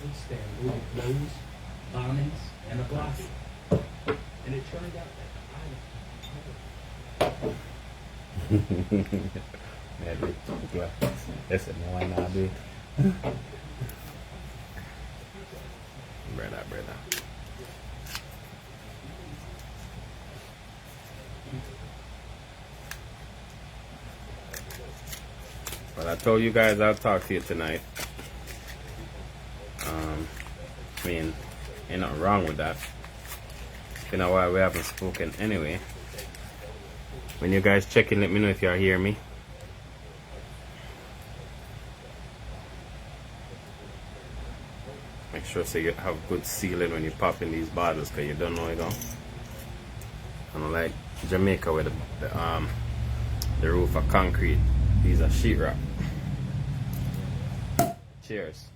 withstand moving blows, bombings, and a blockade. And it turned out that Maybe. Yes, no, why not be? Brother. Well, I told you guys I'll talk to you tonight. I mean, ain't nothing wrong with that. It's been a while we haven't spoken anyway. When you guys check in, let me know if y'all hear me. Make sure so you have good sealing when you pop in these bottles, because you don't know it all. I don't like Jamaica with the roof of concrete. These are sheetrock. Cheers.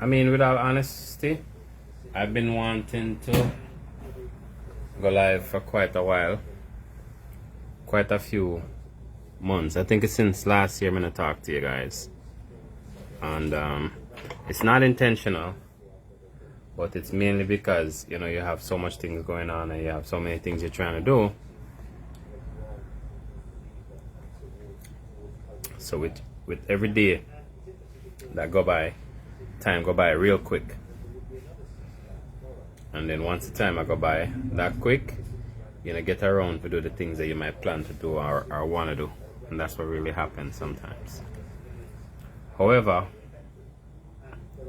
I mean, with all honesty, I've been wanting to go live for quite a while, quite a few months. I think it's since last year I'm gonna talk to you guys, and it's not intentional, but it's mainly because you have so much things going on and you have so many things you're trying to do. So with every day that go by, time go by real quick. And then once the time I go by that quick, get around to do the things that you might plan to do or want to do. And that's what really happens sometimes. However,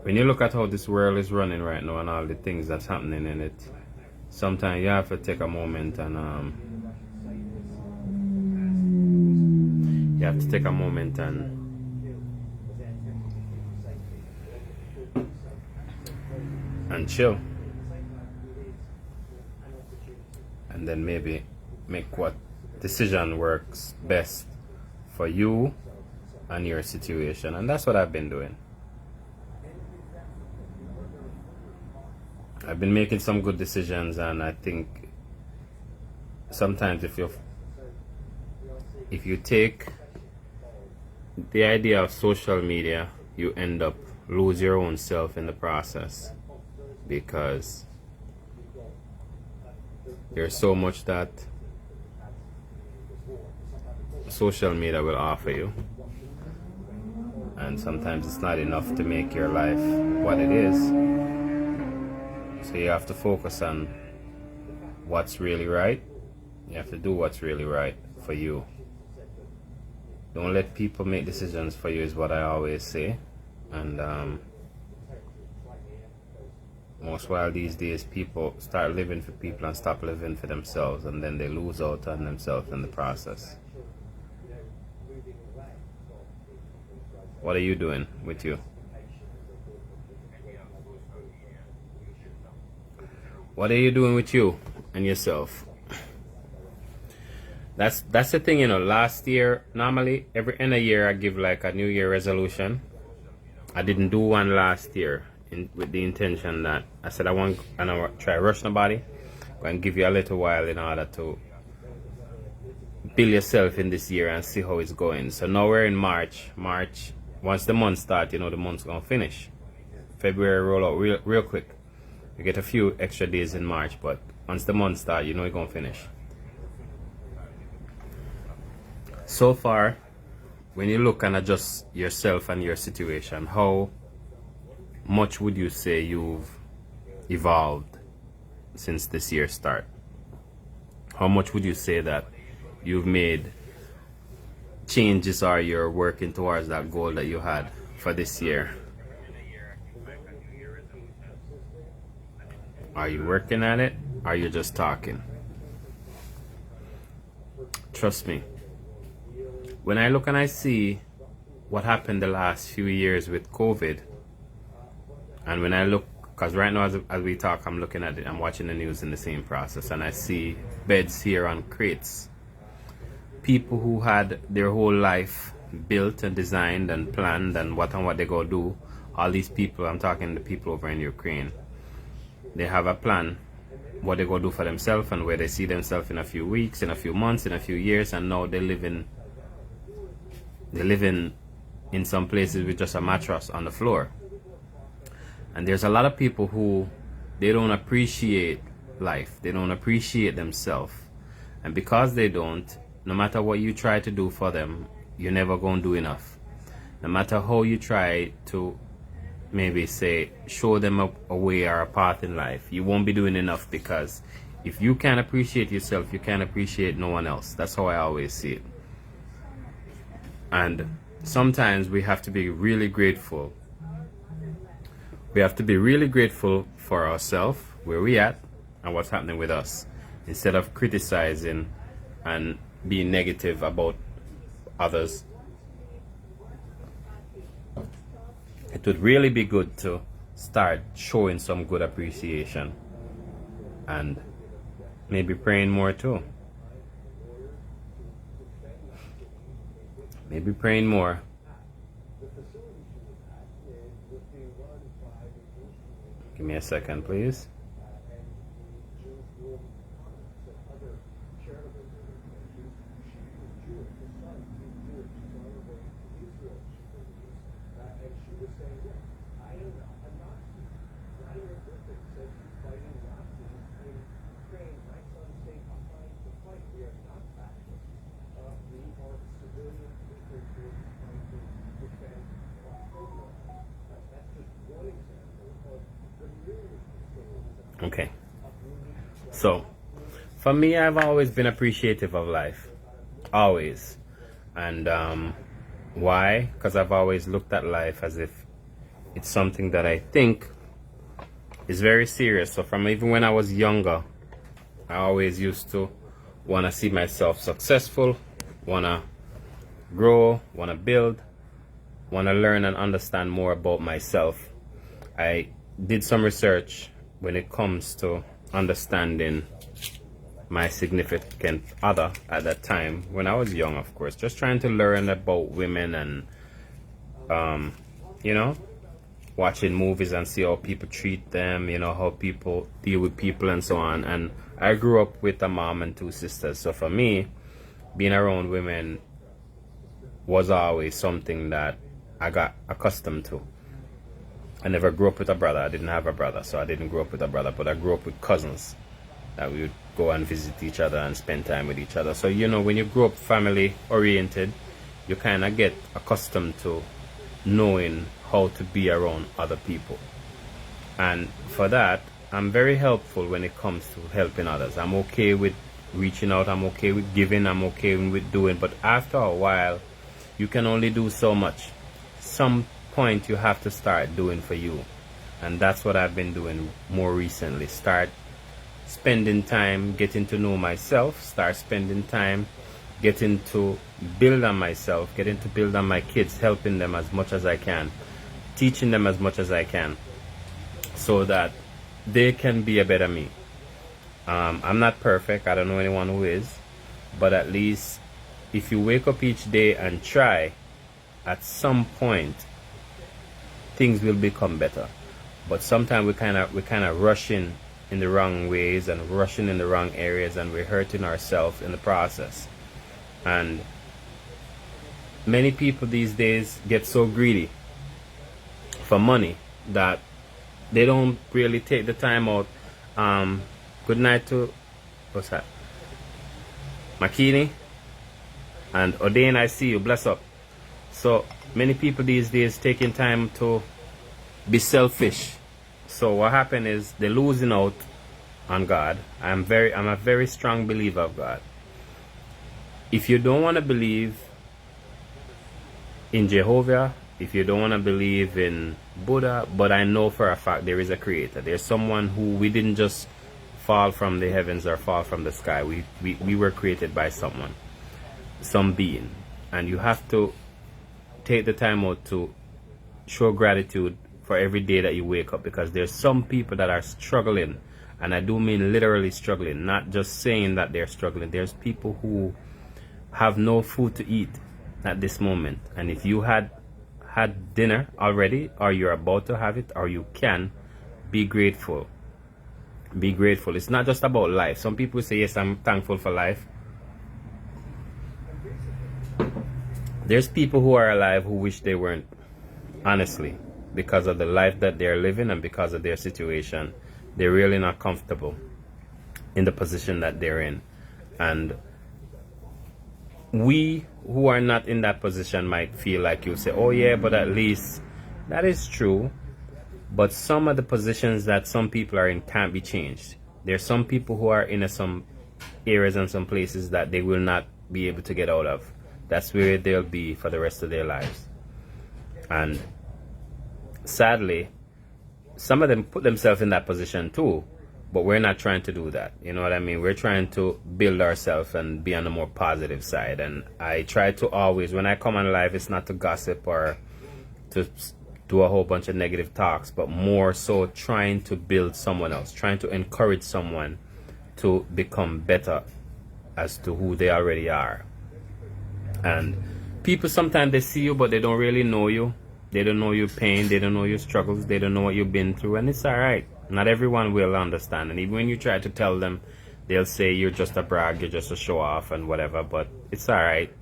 when you look at how this world is running right now and all the things that's happening in it, sometimes you have to take a moment and chill, and then maybe make what decision works best for you and your situation. And that's what I've been doing. I've been making some good decisions, and I think sometimes if you take the idea of social media, you end up lose your own self in the process, because there's so much that social media will offer you, and sometimes it's not enough to make your life what it is. So you have to focus on what's really right. You have to do what's really right for you. Don't let people make decisions for you, is what I always say. And most while these days, people start living for people and stop living for themselves, and then they lose out on themselves in the process. What are you doing with you? What are you doing with you and yourself? That's the thing, last year, normally every end of year I give like a New Year resolution. I didn't do one last year with the intention that I said I want to try rush nobody. I'm going to give you a little while in order to build yourself in this year and see how it's going. So now we're in March. Once the month starts, the month's going to finish. February roll out real quick. You get a few extra days in March, but once the month starts, it's going to finish. So far, when you look and adjust yourself and your situation, how much would you say you've evolved since this year start? How much would you say that you've made changes, or you're working towards that goal that you had for this year? Are you working at it? Or are you just talking? Trust me. When I look and I see what happened the last few years with COVID, and when I look, because right now as we talk, I'm looking at it, I'm watching the news in the same process, and I see beds here on crates, people who had their whole life built and designed and planned and what they go do. All these people, I'm talking the people over in Ukraine, they have a plan what they go do for themselves and where they see themselves in a few weeks, in a few months, in a few years, and now they live in some places with just a mattress on the floor. And there's a lot of people who they don't appreciate life, they don't appreciate themselves, and because they don't, no matter what you try to do for them, you're never going to do enough. No matter how you try to maybe say show them a way or a path in life, you won't be doing enough, because if you can't appreciate yourself, you can't appreciate no one else. That's how I always see it. And sometimes we have to be really grateful. We have to be really grateful for ourselves, where we at and what's happening with us, instead of criticizing and being negative about others. It would really be good to start showing some good appreciation and maybe praying more too. Maybe praying more. Give me a second, please. Okay. So, for me, I've always been appreciative of life. Always. And why? Because I've always looked at life as if it's something that I think is very serious. So from even when I was younger, I always used to want to see myself successful, want to grow, want to build, want to learn and understand more about myself. I did some research when it comes to understanding my significant other at that time, when I was young, of course, just trying to learn about women and, you know, watching movies and see how people treat them, you know, how people deal with people and so on. And I grew up with a mom and two sisters. So for me, being around women was always something that I got accustomed to. I never grew up with a brother. I didn't have a brother, so I didn't grow up with a brother, but I grew up with cousins that we would go and visit each other and spend time with each other. So, you know, when you grow up family oriented, you kind of get accustomed to knowing how to be around other people. And for that, I'm very helpful when it comes to helping others. I'm okay with reaching out, I'm okay with giving, I'm okay with doing, but after a while, you can only do so much. Some point you have to start doing for you, and that's what I've been doing more recently. Start spending time getting to know myself, start spending time getting to build on myself, getting to build on my kids, helping them as much as I can, teaching them as much as I can, so that they can be a better me. I'm not perfect, I don't know anyone who is, but at least if you wake up each day and try, at some point things will become better. But sometimes we kind of rushing in the wrong ways and rushing in the wrong areas, and we're hurting ourselves in the process. And many people these days get so greedy for money that they don't really take the time out. Good night to, what's that, Makini and Ordain, I see you, bless up. So many people these days taking time to be selfish. So what happened is they're losing out on God. I'm a very strong believer of God. If you don't want to believe in Jehovah, if you don't want to believe in Buddha, but I know for a fact there is a creator. There's someone who we didn't just fall from the heavens or fall from the sky. We were created by someone, some being. And you have to take the time out to show gratitude for every day that you wake up, because there's some people that are struggling, and I do mean literally struggling, not just saying that they're struggling. There's people who have no food to eat at this moment, and if you had dinner already, or you're about to have it, or you can, be grateful. Be grateful. It's not just about life. Some people say, yes, I'm thankful for life. There's people who are alive who wish they weren't, honestly, because of the life that they're living and because of their situation. They're really not comfortable in the position that they're in. And we who are not in that position might feel like you say, oh yeah, but at least that is true. But some of the positions that some people are in can't be changed. There's some people who are in some areas and some places that they will not be able to get out of. That's where they'll be for the rest of their lives. And sadly, some of them put themselves in that position too, but we're not trying to do that. You know what I mean? We're trying to build ourselves and be on the more positive side. And I try to always, when I come on live, it's not to gossip or to do a whole bunch of negative talks, but more so trying to build someone else, trying to encourage someone to become better as to who they already are. And people sometimes they see you, but they don't really know you. They don't know your pain, they don't know your struggles, they don't know what you've been through, and it's alright. Not everyone will understand, and even when you try to tell them, they'll say you're just a brag, you're just a show off and whatever, but it's alright.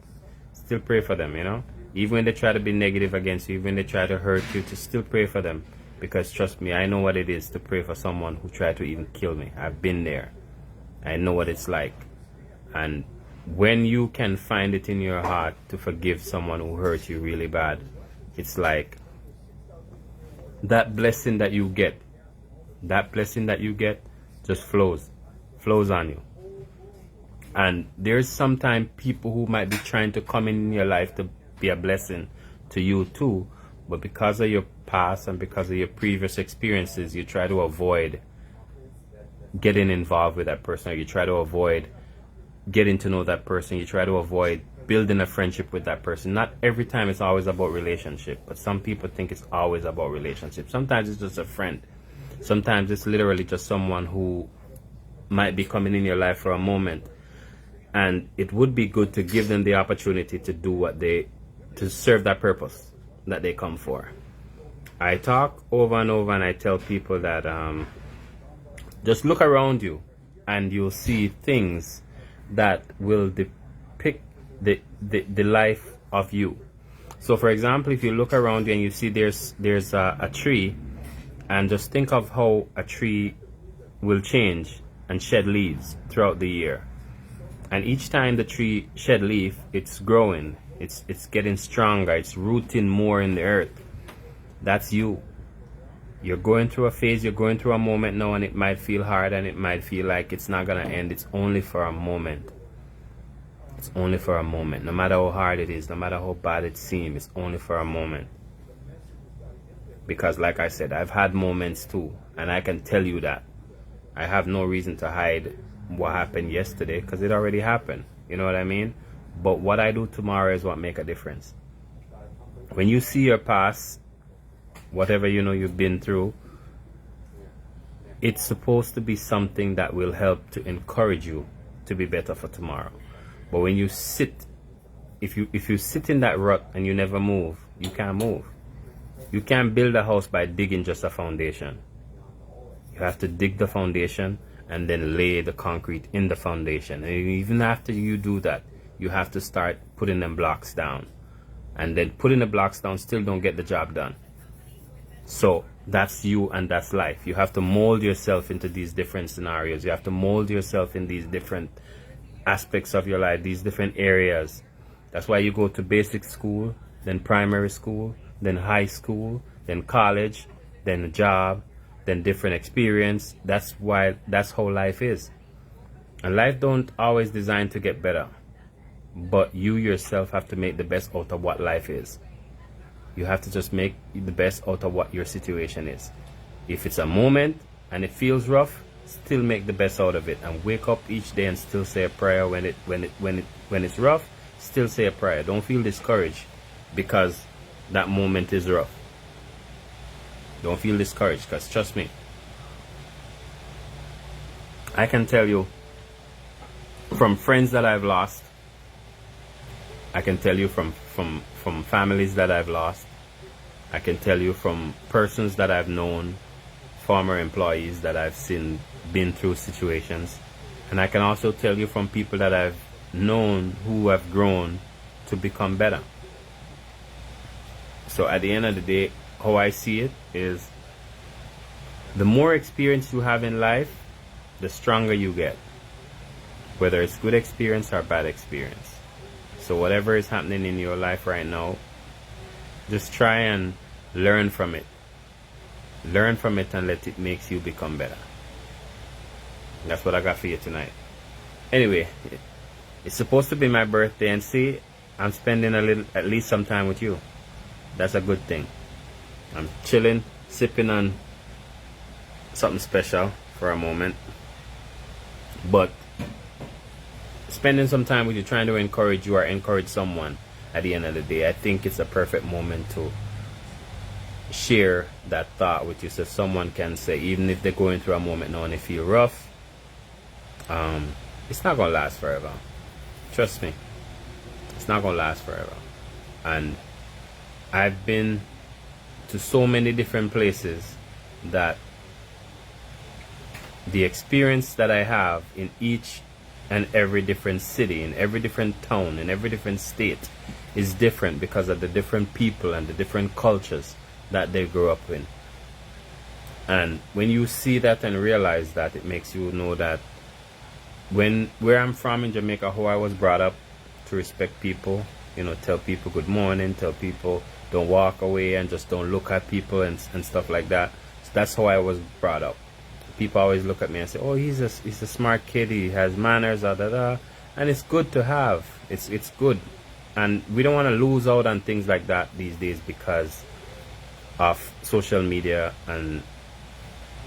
Still pray for them, you know? Even when they try to be negative against you, even when they try to hurt you, to still pray for them. Because trust me, I know what it is to pray for someone who tried to even kill me. I've been there. I know what it's like. And when you can find it in your heart to forgive someone who hurt you really bad, it's like that blessing that you get just flows on you. And there's sometimes people who might be trying to come in your life to be a blessing to you too, but because of your past and because of your previous experiences, you try to avoid getting involved with that person, or you try to avoid getting to know that person, you try to avoid building a friendship with that person. Not every time it's always about relationship, but some people think it's always about relationship. Sometimes it's just a friend. Sometimes it's literally just someone who might be coming in your life for a moment, and it would be good to give them the opportunity to do to serve that purpose that they come for. I talk over and over and I tell people that just look around you and you'll see things that will depict the life of you. So for example, if you look around you and you see there's a tree, and just think of how a tree will change and shed leaves throughout the year. And each time the tree shed leaf, it's growing, it's getting stronger, it's rooting more in the earth. That's you. You're going through a phase, you're going through a moment now, and it might feel hard and it might feel like it's not gonna end. It's only for a moment. It's only for a moment. No matter how hard it is, no matter how bad it seems, it's only for a moment. Because like I said, I've had moments too, and I can tell you that. I have no reason to hide what happened yesterday, because it already happened. You know what I mean? But what I do tomorrow is what make a difference. When you see your past, whatever you know you've been through, it's supposed to be something that will help to encourage you to be better for tomorrow. But when you sit, if you sit in that rut and you never move, you can't move. You can't build a house by digging just a foundation. You have to dig the foundation and then lay the concrete in the foundation. And even after you do that, you have to start putting them blocks down. And then putting the blocks down still don't get the job done. So that's you and that's life. You have to mold yourself into these different scenarios. You have to mold yourself in these different aspects of your life, these different areas. That's why you go to basic school, then primary school, then high school, then college, then a job, then different experience. That's how life is. And life don't always design to get better, but you yourself have to make the best out of what life is. You have to just make the best out of what your situation is. If it's a moment and it feels rough, still make the best out of it and wake up each day and still say a prayer when it's rough. Still say a prayer. Don't feel discouraged because that moment is rough. Don't feel discouraged, because trust me, I can tell you from friends that I've lost, I can tell you from families that I've lost. I can tell you from persons that I've known, former employees that I've seen been through situations. And I can also tell you from people that I've known who have grown to become better. So at the end of the day, how I see it is the more experience you have in life, the stronger you get. Whether it's good experience or bad experience. So whatever is happening in your life right now, just try and learn from it. Learn from it and let it make you become better. That's what I got for you tonight. Anyway, it's supposed to be my birthday, and see, I'm spending at least some time with you. That's a good thing. I'm chilling, sipping on something special for a moment. But spending some time with you, trying to encourage you or encourage someone at the end of the day, I think it's a perfect moment to share that thought with you, so someone can say, even if they're going through a moment now and they feel rough, it's not gonna last forever. Trust me, it's not gonna last forever. And I've been to so many different places that the experience that I have in each and every different city, in every different town, in every different state is different because of the different people and the different cultures that they grew up in. And when you see that and realize that, it makes you know that where I'm from in Jamaica, how I was brought up to respect people, you know, tell people good morning, tell people don't walk away and just don't look at people and stuff like that. So that's how I was brought up. People always look at me and say, oh, he's a smart kid, he has manners, and it's good to have. It's good. And we don't want to lose out on things like that these days because of social media and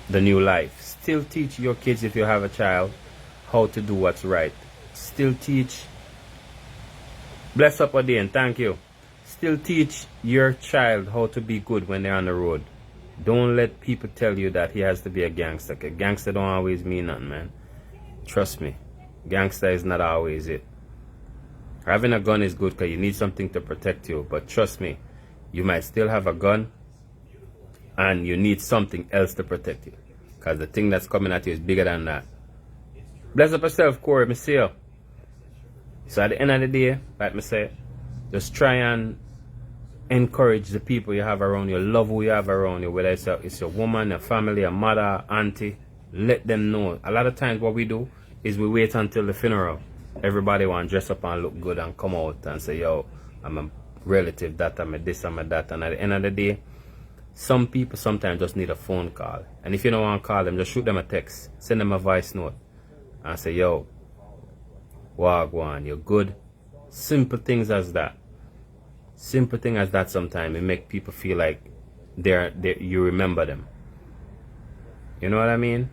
the new life. Still teach your kids, if you have a child, how to do what's right. Still teach, bless up a day and thank you. Still teach your child how to be good when they're on the road. Don't let people tell you that he has to be a gangster. A gangster don't always mean nothing, man. Trust me, gangster is not always it. Having a gun is good because you need something to protect you, but trust me, you might still have a gun and you need something else to protect you, because the thing that's coming at you is bigger than that. Bless up yourself, Corey, me see you. So at the end of the day, like me say, just try and encourage the people you have around you, love who you have around you, whether it's your woman, your family, your mother, auntie. Let them know. A lot of times what we do is we wait until the funeral. Everybody want to dress up and look good and come out and say, yo, I'm a relative, that, I'm a this, I'm a that. And at the end of the day, some people sometimes just need a phone call. And if you don't want to call them, just shoot them a text. Send them a voice note. And say, yo, wagwan, you're good. Simple things as that. Simple thing as that sometimes. It make people feel like you remember them. You know what I mean?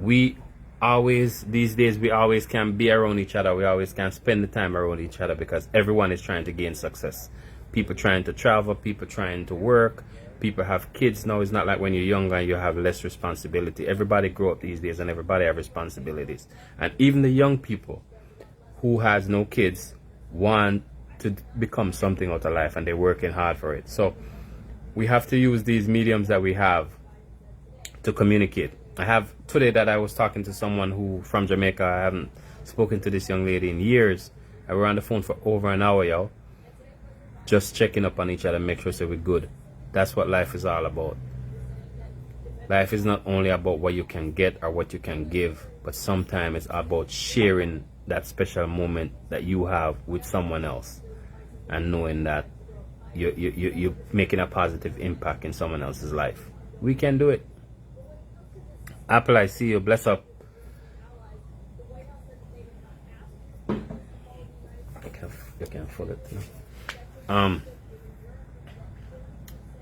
These days, we always can be around each other. We always can spend the time around each other because everyone is trying to gain success. People trying to travel, people trying to work, people have kids now. It's not like when you're younger and you have less responsibility. Everybody grow up these days and everybody have responsibilities. And even the young people who has no kids want to become something out of life and they're working hard for it. So we have to use these mediums that we have to communicate. I have today that I was talking to someone who from Jamaica. I haven't spoken to this young lady in years. I were on the phone for over an hour, yo. Just checking up on each other, make sure we're good. That's what life is all about. Life is not only about what you can get or what you can give, but sometimes it's about sharing that special moment that you have with someone else and knowing that you're making a positive impact in someone else's life. We can do it. Apple, I see you. Bless up. You can fold it.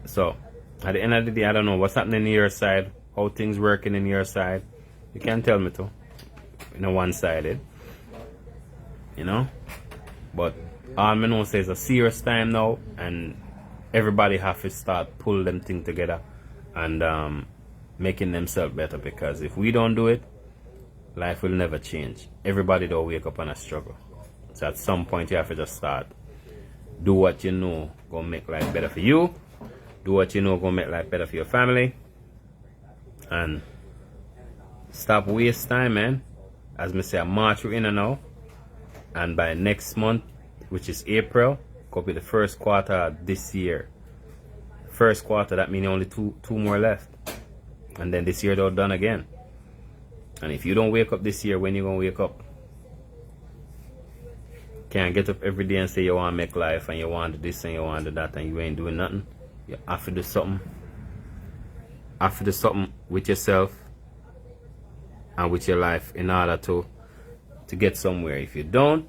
So at the end of the day, I don't know what's happening in your side, how things working in your side. You can tell me too. You know, one-sided. You know? But all I know is it's a serious time now, and everybody have to start pull them things together and making themselves better, because if we don't do it, life will never change. Everybody don't wake up on a struggle. So at some point you have to just start Do what you know gonna make life better for you. Do what you know gonna make life better for your family. And stop waste time, man. As me say, March we're in and now. And by next month, which is April, could be the first quarter of this year. First quarter, that means only two more left. And then this year they're done again. And if you don't wake up this year, when you gonna wake up? Can't get up every day and say you want to make life and you want to do this and you want to do that and you ain't doing nothing. You have to do something. Have to do something with yourself and with your life in order to get somewhere. If you don't,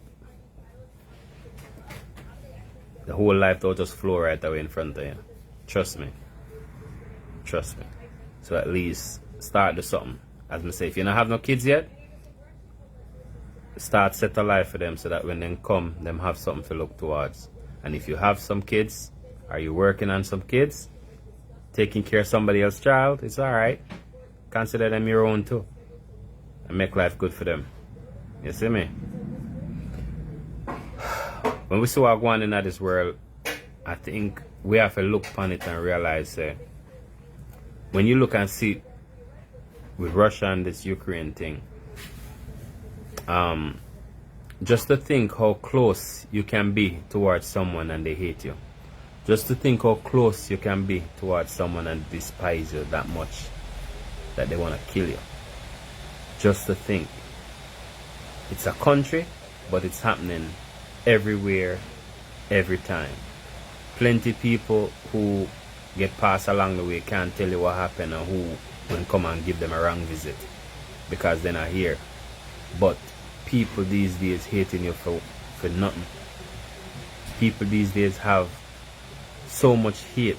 the whole life will just flow right away in front of you. Trust me. Trust me. So at least start do something. As I say, if you don't have no kids yet, start set a life for them so that when they come, them have something to look towards. And if you have some kids, are you working on some kids? Taking care of somebody else's child, it's alright. Consider them your own too. And make life good for them. You see me? When we see what going on in this world, I think we have to look upon it and realize when you look and see with Russia and this Ukraine thing, just to think how close you can be towards someone and they hate you. Just to think how close you can be towards someone and despise you that much that they want to kill you. Just to think. It's a country, but it's happening everywhere, every time. Plenty people who get passed along the way can't tell you what happened or who will come and give them a wrong visit because they're not here. But people these days hating you for nothing. People these days have so much hate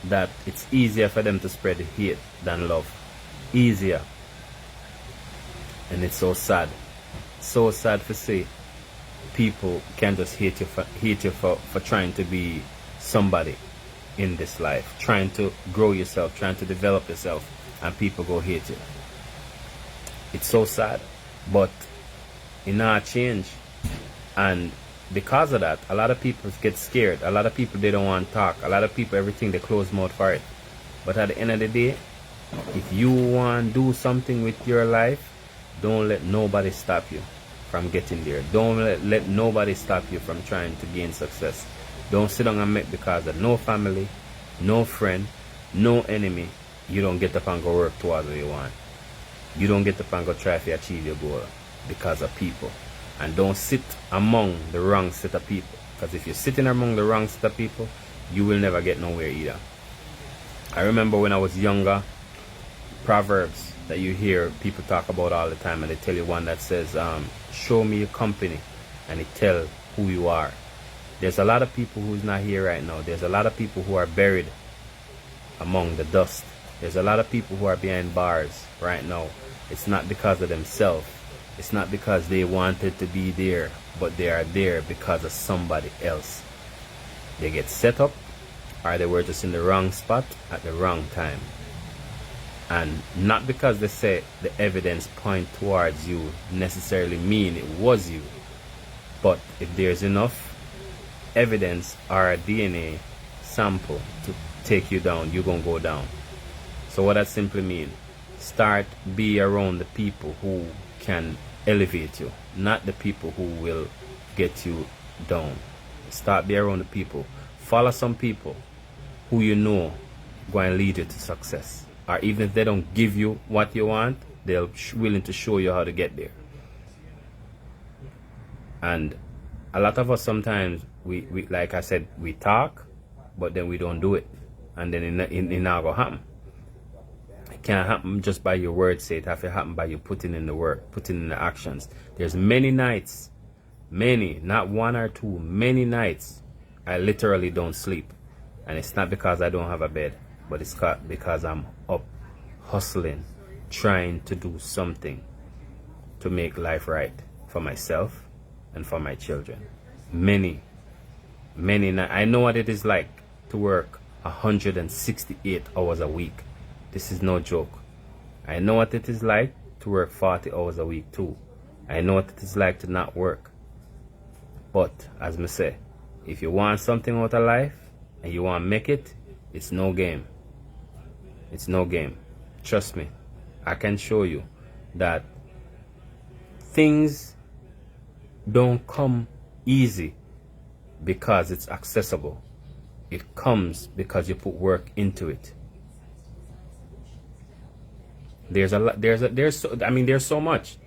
that it's easier for them to spread hate than love. Easier. And it's so sad. So sad to see people can just hate you for trying to be somebody in this life, trying to grow yourself, trying to develop yourself, and people go hate you. It's so sad, but it not change. And because of that, a lot of people get scared. A lot of people, they don't want to talk. A lot of people, everything, they close mouth for it. But at the end of the day, if you want to do something with your life, don't let nobody stop you from getting there. Don't let nobody stop you from trying to gain success. Don't sit down and make because of no family, no friend, no enemy, you don't get up and go work towards what you want. You don't get up and go try to achieve your goal because of people. And don't sit among the wrong set of people. Because if you're sitting among the wrong set of people, you will never get nowhere either. I remember when I was younger, proverbs that you hear people talk about all the time, and they tell you one that says, show me your company, and it tell who you are. There's a lot of people who's not here right now. There's a lot of people who are buried among the dust. There's a lot of people who are behind bars right now. It's not because of themselves. It's not because they wanted to be there, but they are there because of somebody else. They get set up, or they were just in the wrong spot at the wrong time. And not because they say the evidence point towards you necessarily mean it was you. But if there's enough evidence or a DNA sample to take you down, you're going to go down. So what that simply means, start be around the people who can elevate you, not the people who will get you down. Start be around the people. Follow some people who you know going to lead you to success. Or even if they don't give you what you want, they're willing to show you how to get there. And a lot of us sometimes, we like I said, we talk, but then we don't do it. And then it not going to happen. It can't happen just by your words. It have to happen by you putting in the work, putting in the actions. There's many nights, many, not one or two, many nights, I literally don't sleep. And it's not because I don't have a bed, but it's because I'm up, hustling, trying to do something to make life right for myself and for my children. Many nights. I know what it is like to work 168 hours a week. This is no joke. I know what it is like to work 40 hours a week too. I know what it is like to not work. But, as me say, If you want something out of life and you want to make it, it's no game. It's no game. Trust me. I can show you that things don't come easy because it's accessible. It comes because you put work into it. There's a lot. There's so much.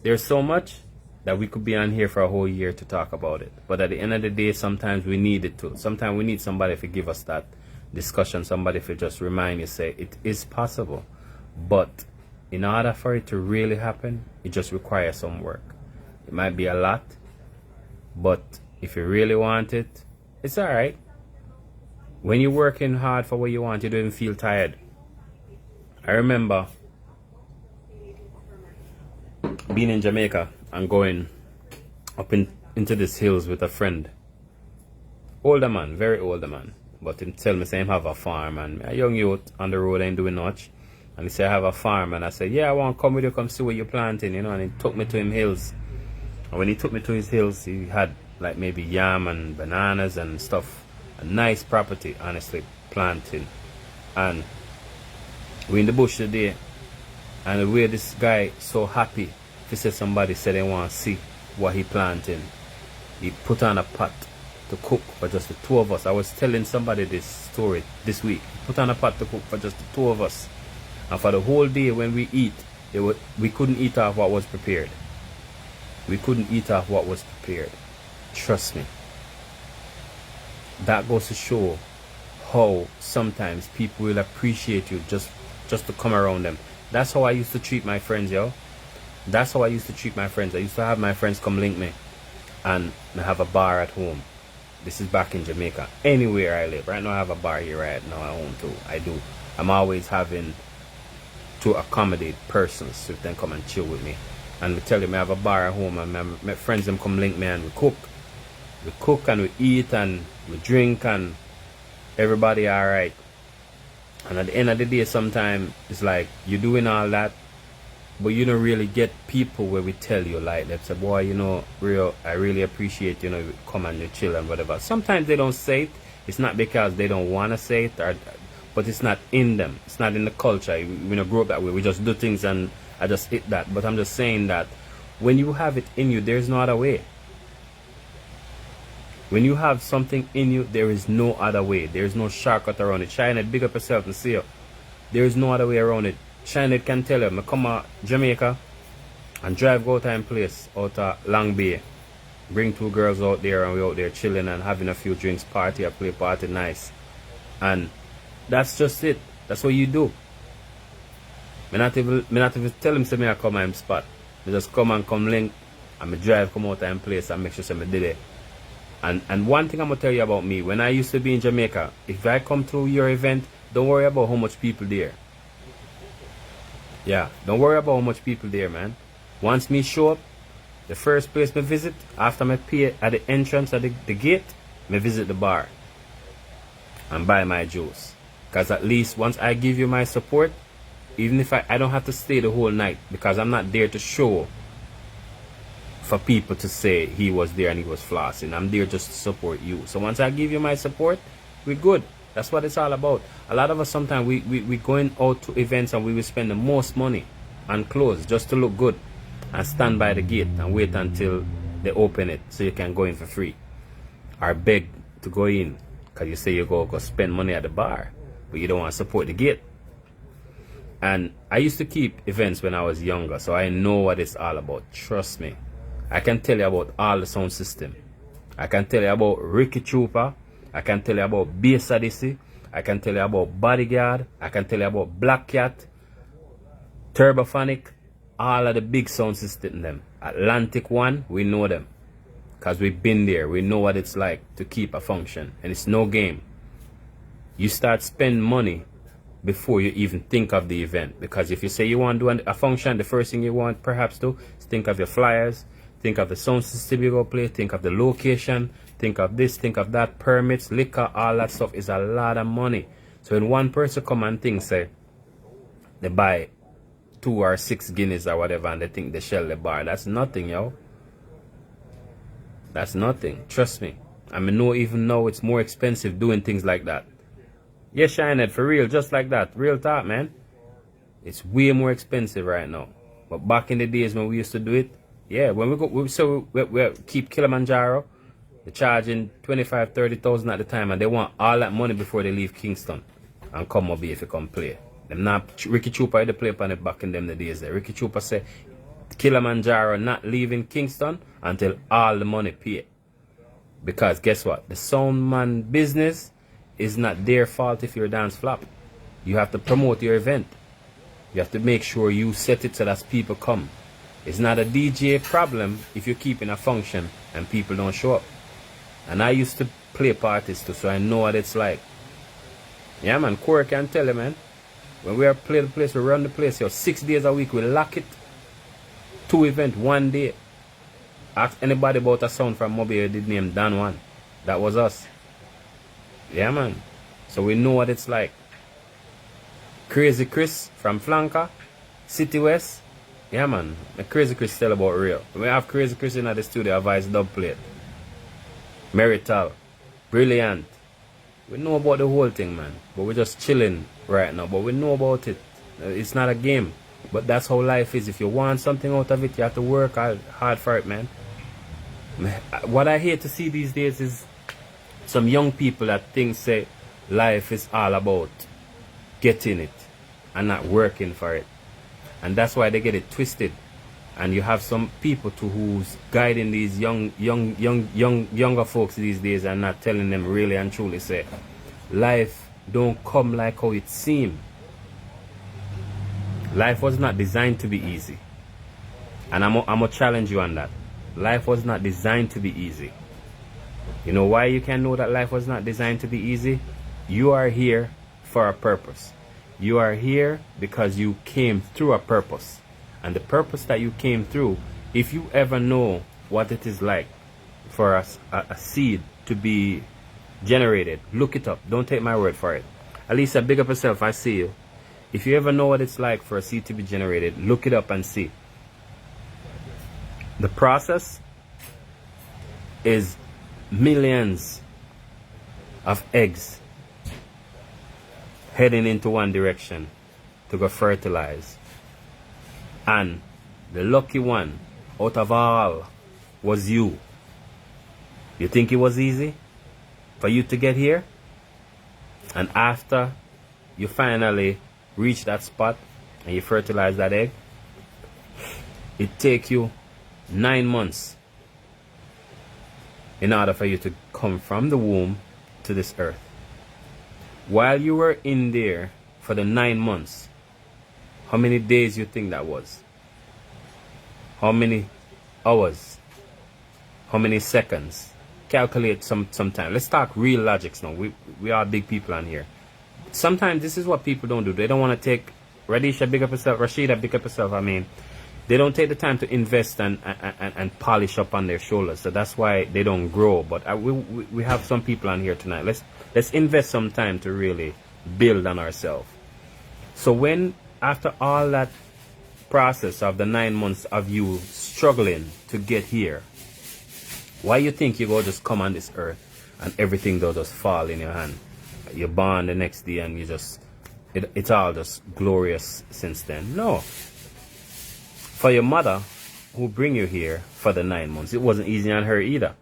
There's so much that we could be on here for a whole year to talk about it. But at the end of the day, sometimes we need it to. Sometimes we need somebody to give us that discussion. Somebody to just remind you, say it is possible. But in order for it to really happen, it just requires some work. It might be a lot, but if you really want it, it's all right. When you're working hard for what you want, you don't even feel tired. I remember being in Jamaica and going up into these hills with a friend. Older man, very older man. But him tell me, say him have a farm, and a young youth on the road ain't doing much. And he said, I have a farm. And I said, yeah, I want to come with you, come see what you're planting, you know. And he took me to him hills. And when he took me to his hills, he had like maybe yam and bananas and stuff. A nice property, honestly, planting. And we in the bush today. And the way this guy so happy, if he said somebody said they want to see what he planting, he put on a pot to cook for just the two of us. I was telling somebody this story this week. He put on a pot to cook for just the two of us. And for the whole day when we eat, we couldn't eat off what was prepared. We couldn't eat off what was prepared. Trust me. That goes to show how sometimes people will appreciate you just to come around them. That's how I used to treat my friends, yo. That's how I used to treat my friends. I used to have my friends come link me and I have a bar at home. This is back in Jamaica. Anywhere I live. Right now I have a bar here right now at home too. I do. I'm always having to accommodate persons so they can come and chill with me. And we tell them I have a bar at home and my friends them come link me and we cook. We cook and we eat and we drink and everybody alright. And at the end of the day, sometimes it's like you're doing all that, but you don't really get people where we tell you, like, they say, boy, you know, I really appreciate, you know, you come and you chill and whatever. Sometimes they don't say it. It's not because they don't want to say it, but it's not in them. It's not in the culture. We don't grow up that way. We just do things and I just hit that. But I'm just saying that when you have it in you, there's no other way. When you have something in you, there is no other way. There is no shortcut around it. Shine it, big up yourself and see you. There is no other way around it. Shine it can tell you, I come to Jamaica and drive go time place out of Long Bay. Bring two girls out there and we out there chilling and having a few drinks, party, or play party nice. And that's just it. That's what you do. Me not even tell him say me I come and spot. Me just come link and me drive come out time place and make sure say me did it. And one thing I'm gonna tell you about me, when I used to be in Jamaica, if I come to your event, don't worry about how much people there. Yeah, don't worry about how much people there, man. Once me show up, the first place me visit, after me pay at the entrance at the gate, me visit the bar and buy my juice. Because at least once I give you my support, even if I don't have to stay the whole night, because I'm not there to show for people to say he was there and he was flossing. I'm there just to support you. So once I give you my support, we're good. That's what it's all about. A lot of us sometimes we going out to events and we will spend the most money on clothes just to look good and stand by the gate and wait until they open it so you can go in for free. Or beg to go in because you say you go spend money at the bar but you don't want to support the gate. And I used to keep events when I was younger, so I know what it's all about. Trust me. I can tell you about all the sound system. I can tell you about Ricky Trooper. I can tell you about Bass Odyssey. I can tell you about Bodyguard. I can tell you about Black Cat, Turbophonic, all of the big sound system them. Atlantic One, we know them. Because we've been there. We know what it's like to keep a function. And it's no game. You start spending money before you even think of the event. Because if you say you want to do a function, the first thing you want perhaps to is think of your flyers, think of the sound system you go play, think of the location, think of this, think of that, permits, liquor, all that stuff is a lot of money. So when one person come and think, say, they buy 2 or 6 Guinness or whatever and they think they shell the bar, that's nothing, yo. That's nothing. Trust me. I mean, no, even now it's more expensive doing things like that. Yeah, Shinehead, for real, just like that. Real talk, man. It's way more expensive right now. But back in the days when we used to do it, yeah, when we keep Kilimanjaro, they're charging 25, 30,000 at the time, and they want all that money before they leave Kingston and come up here if you come play. Them not Ricky Trooper had to play upon it back in them the days there. Ricky Trooper said Kilimanjaro not leaving Kingston until all the money paid. Because guess what? The sound man business is not their fault if your dance flop. You have to promote your event. You have to make sure you set it so that people come. It's not a DJ problem if you're keeping a function and people don't show up. And I used to play parties too, so I know what it's like. Yeah, man, Corey can tell you, man. When we are play the place, we run the place, 6 days a week, we lock it. 2 events, 1 day. Ask anybody about a sound from Mobile did name Dan One. That was us. Yeah, man. So we know what it's like. Crazy Chris from Flanker, City West. Yeah, man. The Crazy Chris tell about real. We have Crazy Chris in the studio, a Vice dub plate. Merital. Brilliant. We know about the whole thing, man. But we're just chilling right now. But we know about it. It's not a game. But that's how life is. If you want something out of it, you have to work hard for it, man. What I hate to see these days is some young people that think say life is all about getting it and not working for it. And that's why they get it twisted. And you have some people too who's guiding these younger folks these days and not telling them really and truly say life don't come like how it seems. Life was not designed to be easy. And I'm gonna challenge you on that. Life was not designed to be easy. You know why you can know that life was not designed to be easy? You are here for a purpose. You are here because you came through a purpose. And the purpose that you came through, if you ever know what it is like for a seed to be generated, look it up. Don't take my word for it. Alisa, big up yourself. I see you. If you ever know what it's like for a seed to be generated, look it up and see. The process is millions of eggs heading into one direction to go fertilize. And the lucky one out of all was you. You think it was easy for you to get here? And after you finally reach that spot and you fertilize that egg, it take you 9 months in order for you to come from the womb to this earth. While you were in there for the 9 months, how many days you think that was? How many hours? How many seconds? Calculate some time. Let's talk real logics now. We are big people on here. Sometimes this is what people don't do. They don't want to take Radisha, big up yourself, Rashida, big up yourself. I mean, they don't take the time to invest and polish up on their shoulders. So that's why they don't grow. But we have some people on here tonight. Let's invest some time to really build on ourselves. So when, after all that process of the 9 months of you struggling to get here, why you think you go just come on this earth and everything will just fall in your hand? You're born the next day and you just, it's all just glorious since then. No. For your mother, who bring you here for the 9 months, it wasn't easy on her either.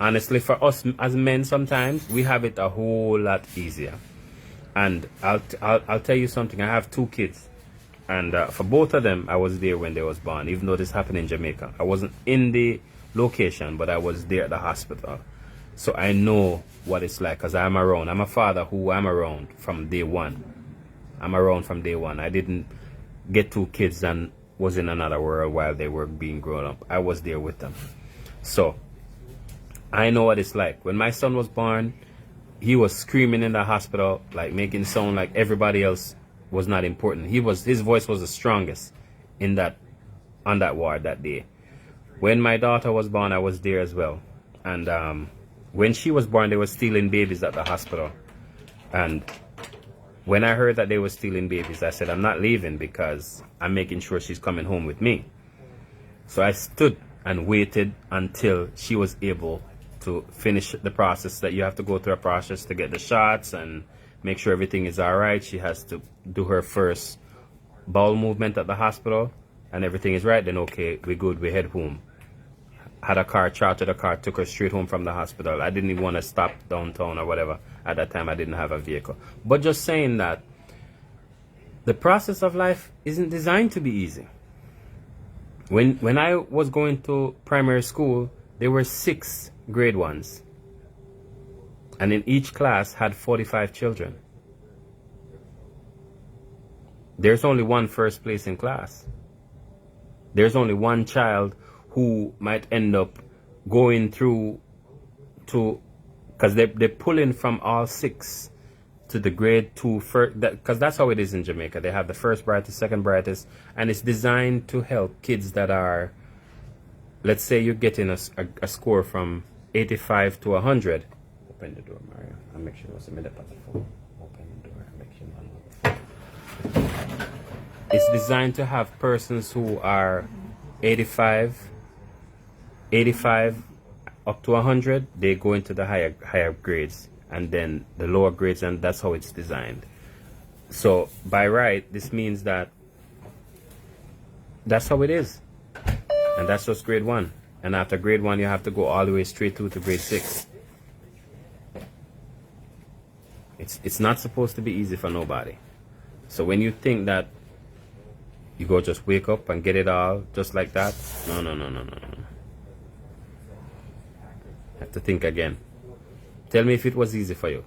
Honestly, for us as men, sometimes we have it a whole lot easier. And I'll tell you something. I have 2 kids, and for both of them, I was there when they was born. Even though this happened in Jamaica, I wasn't in the location, but I was there at the hospital. So I know what it's like, because I'm around. I'm a father who I'm around from day one. I'm around from day one. I didn't get 2 kids and was in another world while they were being grown up. I was there with them. So I know what it's like. When my son was born, he was screaming in the hospital, like making sound like everybody else was not important. His voice was the strongest on that ward that day. When my daughter was born, I was there as well. And when she was born, they were stealing babies at the hospital. And when I heard that they were stealing babies, I said, I'm not leaving because I'm making sure she's coming home with me. So I stood and waited until she was able to finish the process that you have to go through a process to get the shots and make sure everything is all right. She has to do her first bowel movement at the hospital, and everything is right. Then okay, we're good. We head home. Had a car, chartered a car, took her straight home from the hospital. I didn't even want to stop downtown or whatever. At that time, I didn't have a vehicle. But just saying that the process of life isn't designed to be easy. When I was going to primary school, there were 6 grade 1s. And in each class had 45 children. There's only one first place in class. There's only one child who might end up going through to, because they're pulling from all 6 to the grade 2 first, because that's how it is in Jamaica. They have the first brightest, second brightest, and it's designed to help kids that are, let's say you're getting a score from 85 to 100. Open the door, Mario. I'll make sure what's in the phone. Open the door and make sure I'm on the phone. It's designed to have persons who are 85 up to 100, they go into the higher grades, and then the lower grades, and that's how it's designed. So by right, this means that that's how it is, and that's just grade 1. And after grade 1, you have to go all the way straight through to grade 6. It's not supposed to be easy for nobody. So when you think that you go just wake up and get it all just like that, no. Have to think again. Tell me if it was easy for you.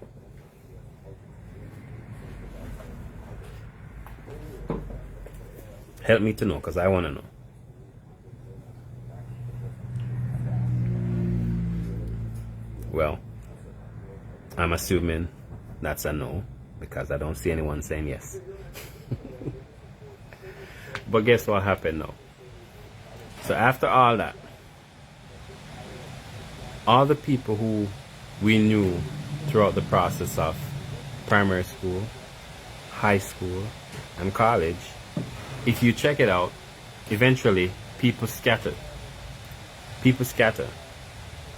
Help me to know, because I want to know. Well, I'm assuming that's a no, because I don't see anyone saying yes. But guess what happened now? So after all that, all the people who we knew throughout the process of primary school, high school, and college, if you check it out, eventually people scatter. People scatter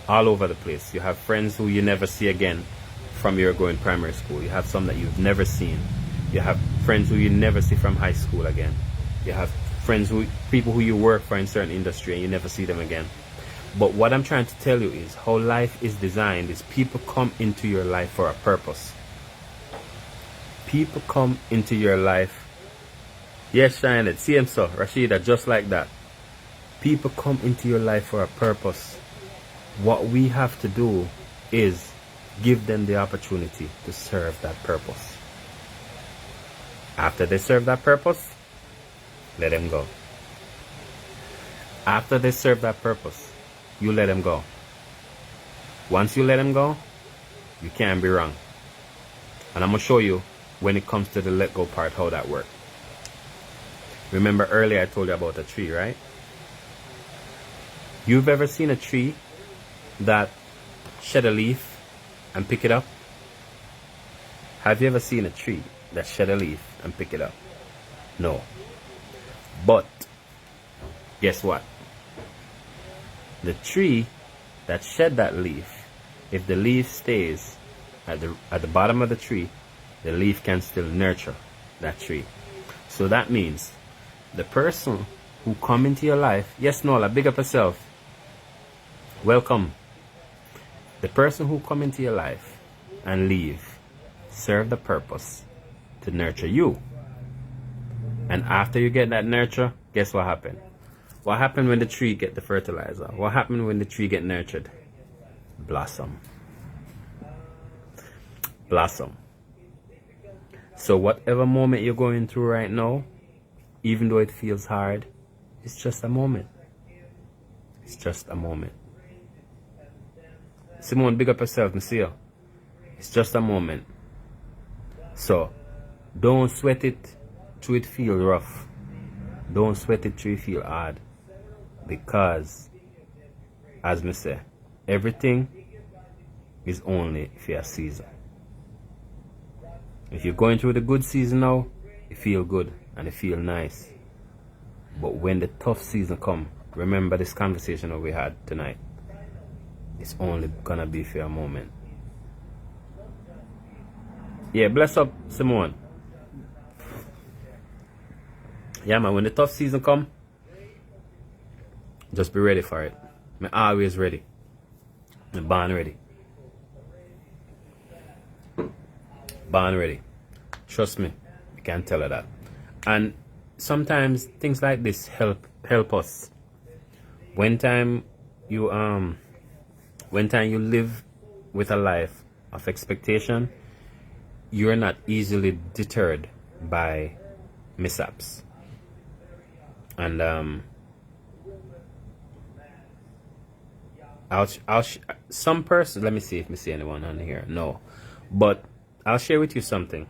all over the place. You have friends who you never see again from your going primary school. You have some that you've never seen. You have friends who you never see from high school again. You have friends people who you work for in certain industry and you never see them again. But what I'm trying to tell you is how life is designed is people come into your life for a purpose. People come into your life. Yes, Shine it. See him so, Rashida, just like that. People come into your life for a purpose. What we have to do is give them the opportunity to serve that purpose. After they serve that purpose, let them go. After they serve that purpose, you let them go. Once you let them go, you can't be wrong. And I'm going to show you when it comes to the let go part how that works. Remember earlier I told you about a tree, right? You've ever seen a tree that shed a leaf and pick it up? Have you ever seen a tree that shed a leaf and pick it up? No. But guess what? The tree that shed that leaf, if the leaf stays at the bottom of the tree, the leaf can still nurture that tree. So that means the person who come into your life, yes, Nola, big up yourself. Welcome. The person who come into your life and leave serve the purpose to nurture you. And after you get that nurture, guess what happened? What happened when the tree get the fertilizer? What happened when the tree get nurtured? Blossom. Blossom. So whatever moment you're going through right now, even though it feels hard, it's just a moment. It's just a moment. Simone, big up yourself, Monsieur. It's just a moment. So don't sweat it till it feel rough. Don't sweat it till it feel hard. Because, as me say, everything is only for a season. If you're going through the good season now, you feel good and you feel nice. But when the tough season come, remember this conversation that we had tonight. it's only gonna be for a moment. Yeah, bless up, Simone. Yeah, man, when the tough season come, just be ready for it. I'm always ready. I'm born ready. Born ready. Trust me, I can tell her that. And sometimes things like this help us. When time you live with a life of expectation, you're not easily deterred by mishaps. And some person, let me see if I see anyone on here. No, but I'll share with you something.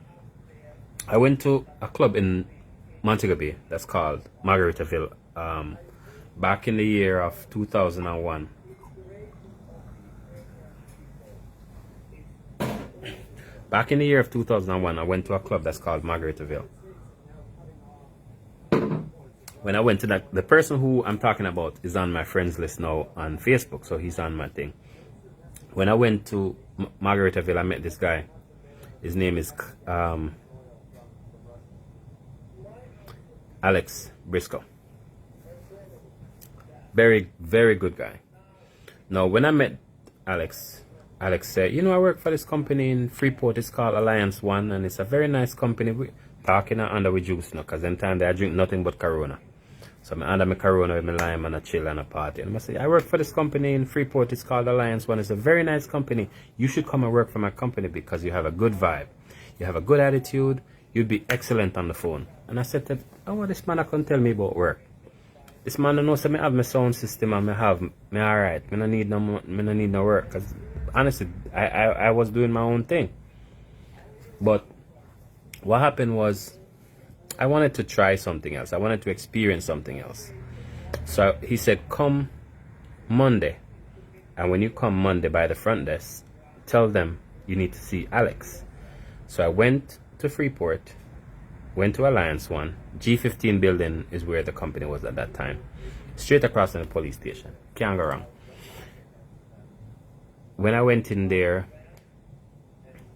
I went to a club in Montego Bay that's called Margaritaville back in the year of 2001. Back in the year of 2001, I went to a club that's called Margaritaville. When I went to that, the person who I'm talking about is on my friends list now on Facebook, so he's on my thing. When I went to Margaritaville, I met this guy. His name is Alex Briscoe. Very, very good guy. Now, when I met Alex said, you know, I work for this company in Freeport. It's called Alliance One, and it's a very nice company. We talking under with juice now, because them time I drink nothing but Corona. So I'm under my Corona with my lime and a chill and a party. And I say, I work for this company in Freeport. It's called Alliance One. It's a very nice company. You should come and work for my company because you have a good vibe. You have a good attitude. You'd be excellent on the phone. And I said, oh, this man I can tell me about work. This man knows that I have my sound system and I have me alright. I don't need no work. Because honestly, I was doing my own thing. But what happened was I wanted to try something else. I wanted to experience something else. So he said, come Monday. And when you come Monday by the front desk, tell them you need to see Alex. So I went to Freeport, went to Alliance One. G15 building is where the company was at that time. Straight across from the police station. Can't go wrong. When I went in there,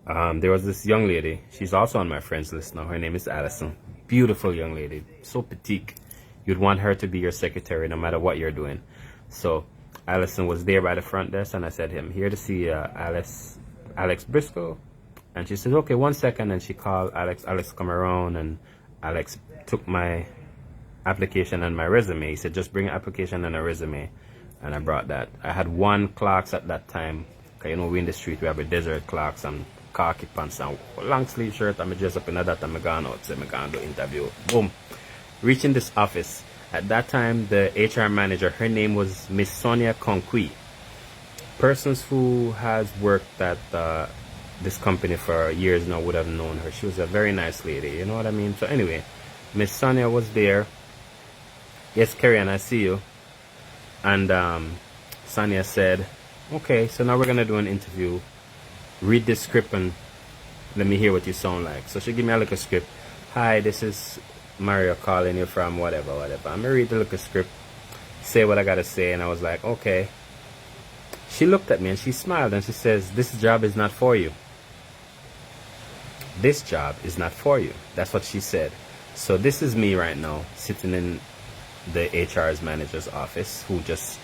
there was this young lady. She's also on my friends list now. Her name is Allison. Beautiful young lady. So petite. You'd want her to be your secretary no matter what you're doing. So Allison was there by the front desk, and I said, I'm here to see Alex Briscoe. And she said, okay, 1 second. And she called Alex. Alex come around, and Alex took my application and my resume. He said, just bring an application and a resume. And I brought that. I had one Clarks at that time. Because, you know, we in the street, we have a desert Clarks and khaki pants and long sleeve shirt. I'm dressed up in that, and I'm gone out. So I'm going to do interview. Boom. Reaching this office. At that time, the HR manager, her name was Miss Sonia Conqui. Persons who has worked at this company for years now would have known her. She was a very nice lady, you know what I mean? So anyway, Miss Sonia was there. Yes, Kerry, and I see you. And Sonia said, okay, so now we're going to do an interview. Read this script and let me hear what you sound like. So she gave me a little script. Hi, this is Mario calling you from whatever. I'm going to read the little script, say what I got to say. And I was like, okay. She looked at me and she smiled and she says, this job is not for you. This job is not for you. That's what she said. So this is me right now sitting in the HR's manager's office, who just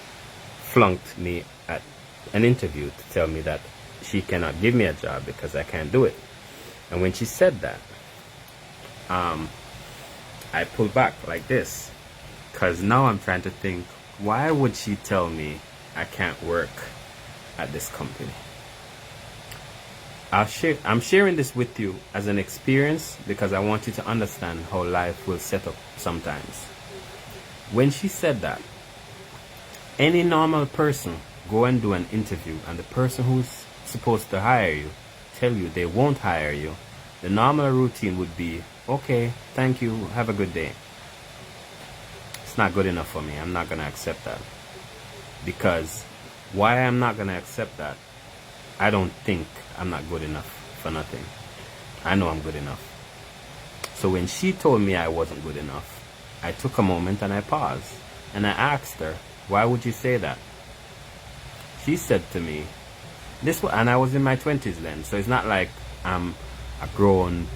flunked me at an interview to tell me that she cannot give me a job because I can't do it. And when she said that, I pulled back like this, because now I'm trying to think, why would she tell me I can't work at this company? I'm sharing this with you as an experience because I want you to understand how life will set up sometimes. When she said that, any normal person go and do an interview, and the person who's supposed to hire you tell you they won't hire you, the normal routine would be, okay, thank you, have a good day. It's not good enough for me. I'm not going to accept that. Because why I'm not going to accept that, I don't think I'm not good enough for nothing. I know I'm good enough. So when she told me I wasn't good enough, I took a moment and I paused. And I asked her, why would you say that? She said to me, and I was in my 20s then, so it's not like I'm a grown,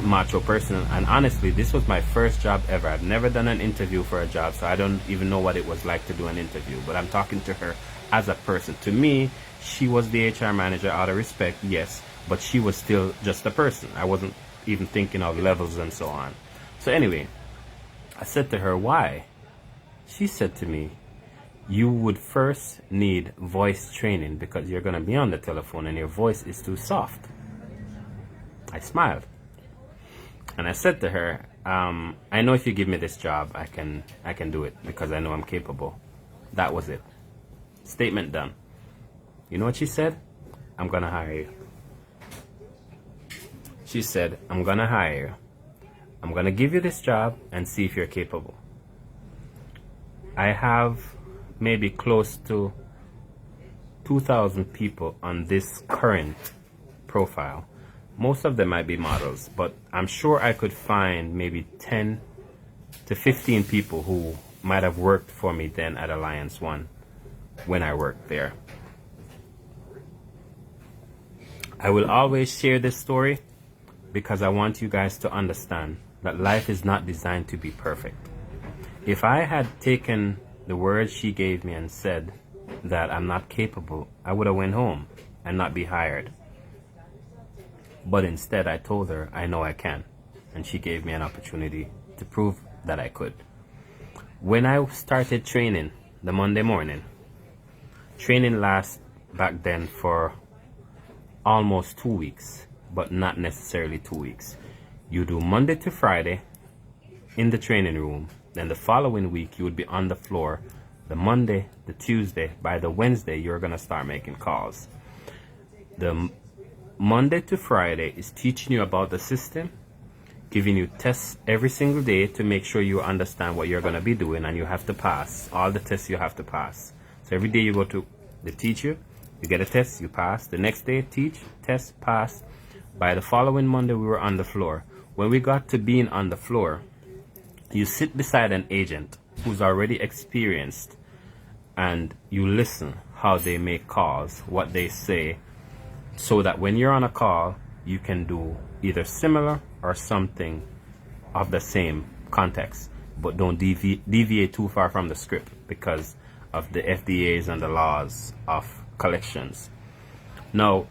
macho person. And honestly, this was my first job ever. I've never done an interview for a job, so I don't even know what it was like to do an interview. But I'm talking to her as a person. To me, she was the HR manager out of respect, yes, but she was still just a person. I wasn't even thinking of levels and so on. So anyway, I said to her, why? She said to me, you would first need voice training because you're going to be on the telephone and your voice is too soft. I smiled. And I said to her, I know if you give me this job, I can do it because I know I'm capable. That was it. Statement done. You know what she said? I'm going to hire you. She said, I'm going to hire you. I'm going to give you this job and see if you're capable. I have maybe close to 2,000 people on this current profile. Most of them might be models, but I'm sure I could find maybe 10 to 15 people who might have worked for me then at Alliance One when I worked there. I will always share this story because I want you guys to understand that life is not designed to be perfect. If I had taken the words she gave me and said that I'm not capable, I would have went home and not be hired. But instead, I told her I know I can, and she gave me an opportunity to prove that I could. When I started training the Monday morning, training lasts back then for almost 2 weeks, but not necessarily 2 weeks. You do Monday to Friday in the training room. Then the following week, you would be on the floor. The Monday, the Tuesday, by the Wednesday, you're going to start making calls. The Monday to Friday is teaching you about the system, giving you tests every single day to make sure you understand what you're going to be doing, and you have to pass all the tests you have to pass. So every day you go to the teacher, you get a test, you pass. The next day, teach, test, pass. By the following Monday, we were on the floor. When we got to being on the floor, you sit beside an agent who's already experienced and you listen how they make calls, what they say, so that when you're on a call, you can do either similar or something of the same context, but don't deviate too far from the script because of the FDAs and the laws of collections. Now,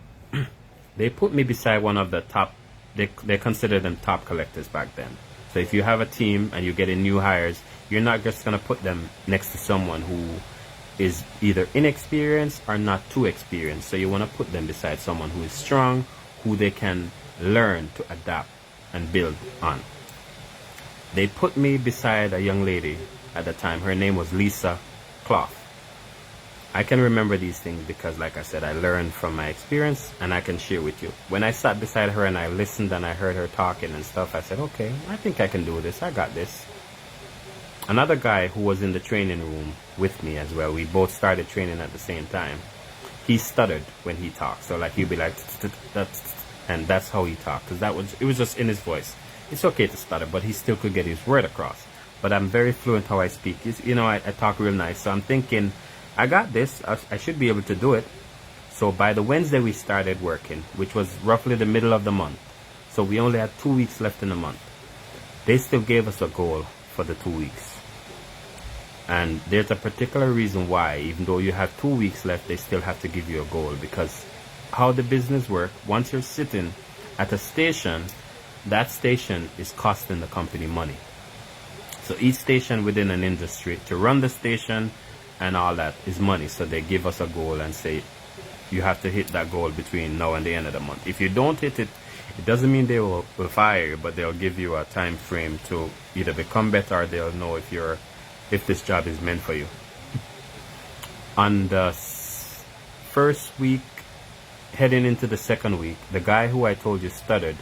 they put me beside one of the top, they consider them top collectors back then. So if you have a team and you get in new hires, you're not just going to put them next to someone who is either inexperienced or not too experienced. So you want to put them beside someone who is strong, who they can learn to adapt and build on. They put me beside a young lady at the time. Her name was Lisa Clough. I can remember these things because, like I said, I learned from my experience and I can share with you. When I sat beside her and I listened and I heard her talking and stuff, I said, okay, I think I can do this. I got this. Another guy who was in the training room with me as well, we both started training at the same time. He stuttered when he talked. So like he'd be like, and that's how he talked. Because it was just in his voice. It's okay to stutter, but he still could get his word across. But I'm very fluent how I speak. I talk real nice. So I'm thinking, I got this. I should be able to do it. So by the Wednesday we started working, which was roughly the middle of the month. So we only had 2 weeks left in the month. They still gave us a goal for the 2 weeks. And there's a particular reason why, even though you have 2 weeks left, they still have to give you a goal. Because how the business works, once you're sitting at a station, that station is costing the company money. So each station within an industry, to run the station and all that is money. So they give us a goal and say, you have to hit that goal between now and the end of the month. If you don't hit it, it doesn't mean they will fire you, but they'll give you a time frame to either become better or they'll know if this job is meant for you. On the first week, heading into the second week, the guy who I told you stuttered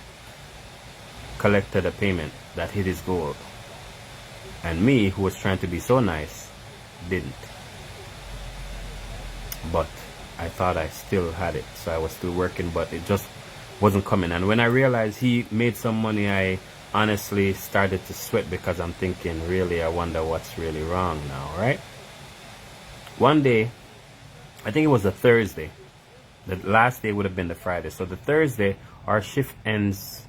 collected a payment that hit his goal. And me, who was trying to be so nice, didn't. But I thought I still had it, so I was still working, but it just wasn't coming. And when I realized he made some money, I honestly started to sweat because I'm thinking, really, I wonder what's really wrong now, right? One day, I think it was a Thursday. The last day would have been the Friday. So the Thursday, our shift ends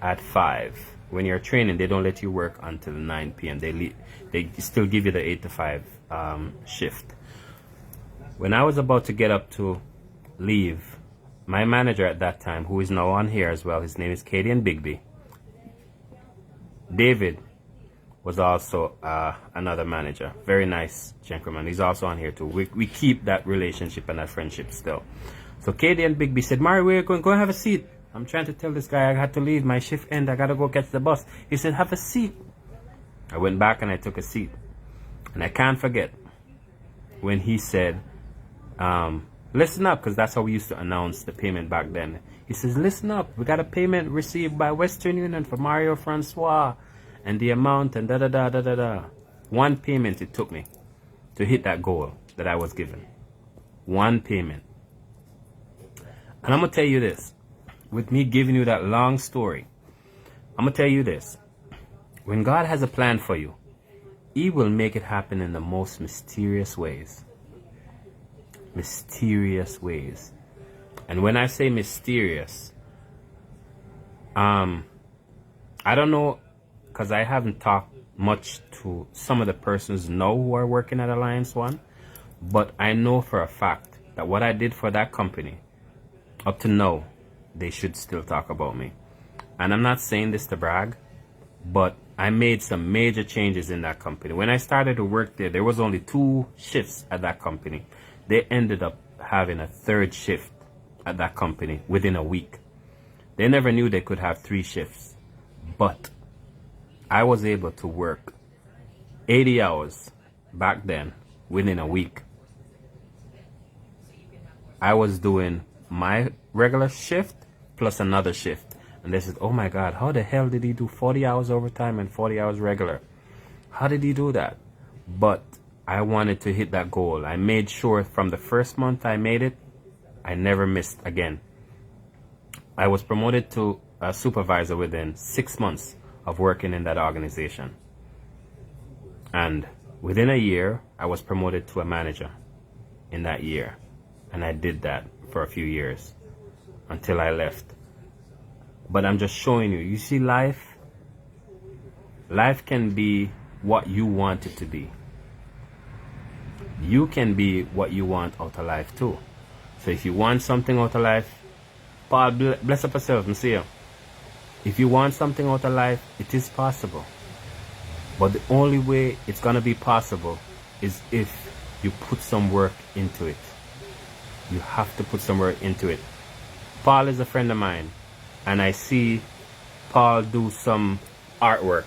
at 5. When you're training, they don't let you work until 9 p.m. They still give you the 8 to 5 shift. When I was about to get up to leave, my manager at that time, who is now on here as well, his name is Cadian Bigby. David was also another manager. Very nice gentleman. He's also on here too. We keep that relationship and that friendship still. So Cadian Bigby said, Mario, where are you going? Go and have a seat. I'm trying to tell this guy I had to leave. My shift end. I got to go catch the bus. He said, have a seat. I went back and I took a seat. And I can't forget when he said, listen up, because that's how we used to announce the payment back then. He says, listen up. We got a payment received by Western Union for Mario Francois. And the amount and da-da-da-da-da-da. One payment it took me to hit that goal that I was given. One payment. And I'm going to tell you this. With me giving you that long story, I'm going to tell you this. When God has a plan for you, He will make it happen in the most mysterious ways. Mysterious ways. And when I say mysterious, I don't know, because I haven't talked much to some of the persons now who are working at Alliance One, but I know for a fact that what I did for that company, up to now, they should still talk about me. And I'm not saying this to brag, but I made some major changes in that company. When I started to work there, there was only 2 shifts at that company. They ended up having a 3rd shift at that company within a week. They never knew they could have 3 shifts. But I was able to work 80 hours back then within a week. I was doing my regular shift plus another shift. And they said, oh my God, how the hell did he do 40 hours overtime and 40 hours regular? How did he do that? But I wanted to hit that goal. I made sure from the first month I made it, I never missed again. I was promoted to a supervisor within 6 months of working in that organization. And within a year, I was promoted to a manager in that year. And I did that for a few years until I left. But I'm just showing you, you see, life can be what you want it to be. You can be what you want out of life too. So if you want something out of life, Paul, bless up yourself and see you. If you want something out of life, it is possible. But the only way it's going to be possible is if you put some work into it. You have to put some work into it. Paul is a friend of mine, and I see Paul do some artwork.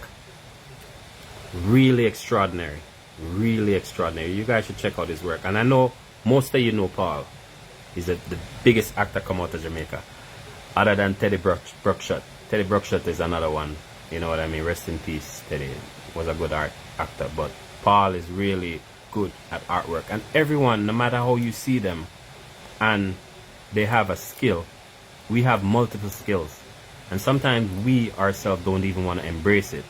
Really extraordinary. Really extraordinary. You guys should check out his work. And I know most of you know Paul. He's the biggest actor come out of Jamaica. Other than Teddy Bruckshot. Teddy Bruckshot is another one. You know what I mean? Rest in peace, Teddy. Was a good actor. But Paul is really good at artwork. And everyone, no matter how you see them, and they have a skill, we have multiple skills. And sometimes we ourselves don't even want to embrace it.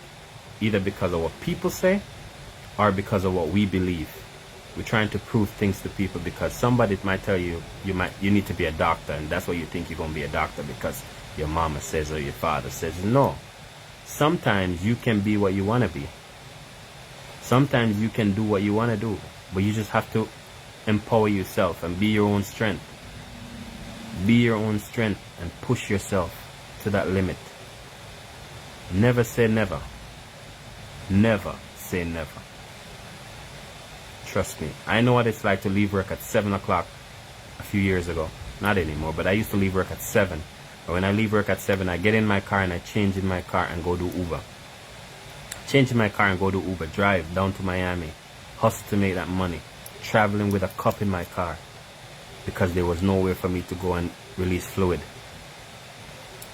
Either because of what people say, or because of what we believe. We're trying to prove things to people because somebody might tell you you need to be a doctor, and that's why you think you're going to be a doctor because your mama says or your father says. No. Sometimes you can be what you want to be. Sometimes you can do what you want to do, but you just have to empower yourself and be your own strength. Be your own strength and push yourself to that limit. Never say never. Never say never. Trust me. I know what it's like to leave work at 7 o'clock a few years ago. Not anymore, but I used to leave work at 7. But when I leave work at 7, I get in my car and I change in my car and go do Uber. Change in my car and go do Uber. Drive down to Miami. Hustle to make that money. Traveling with a cup in my car. Because there was nowhere for me to go and release fluid.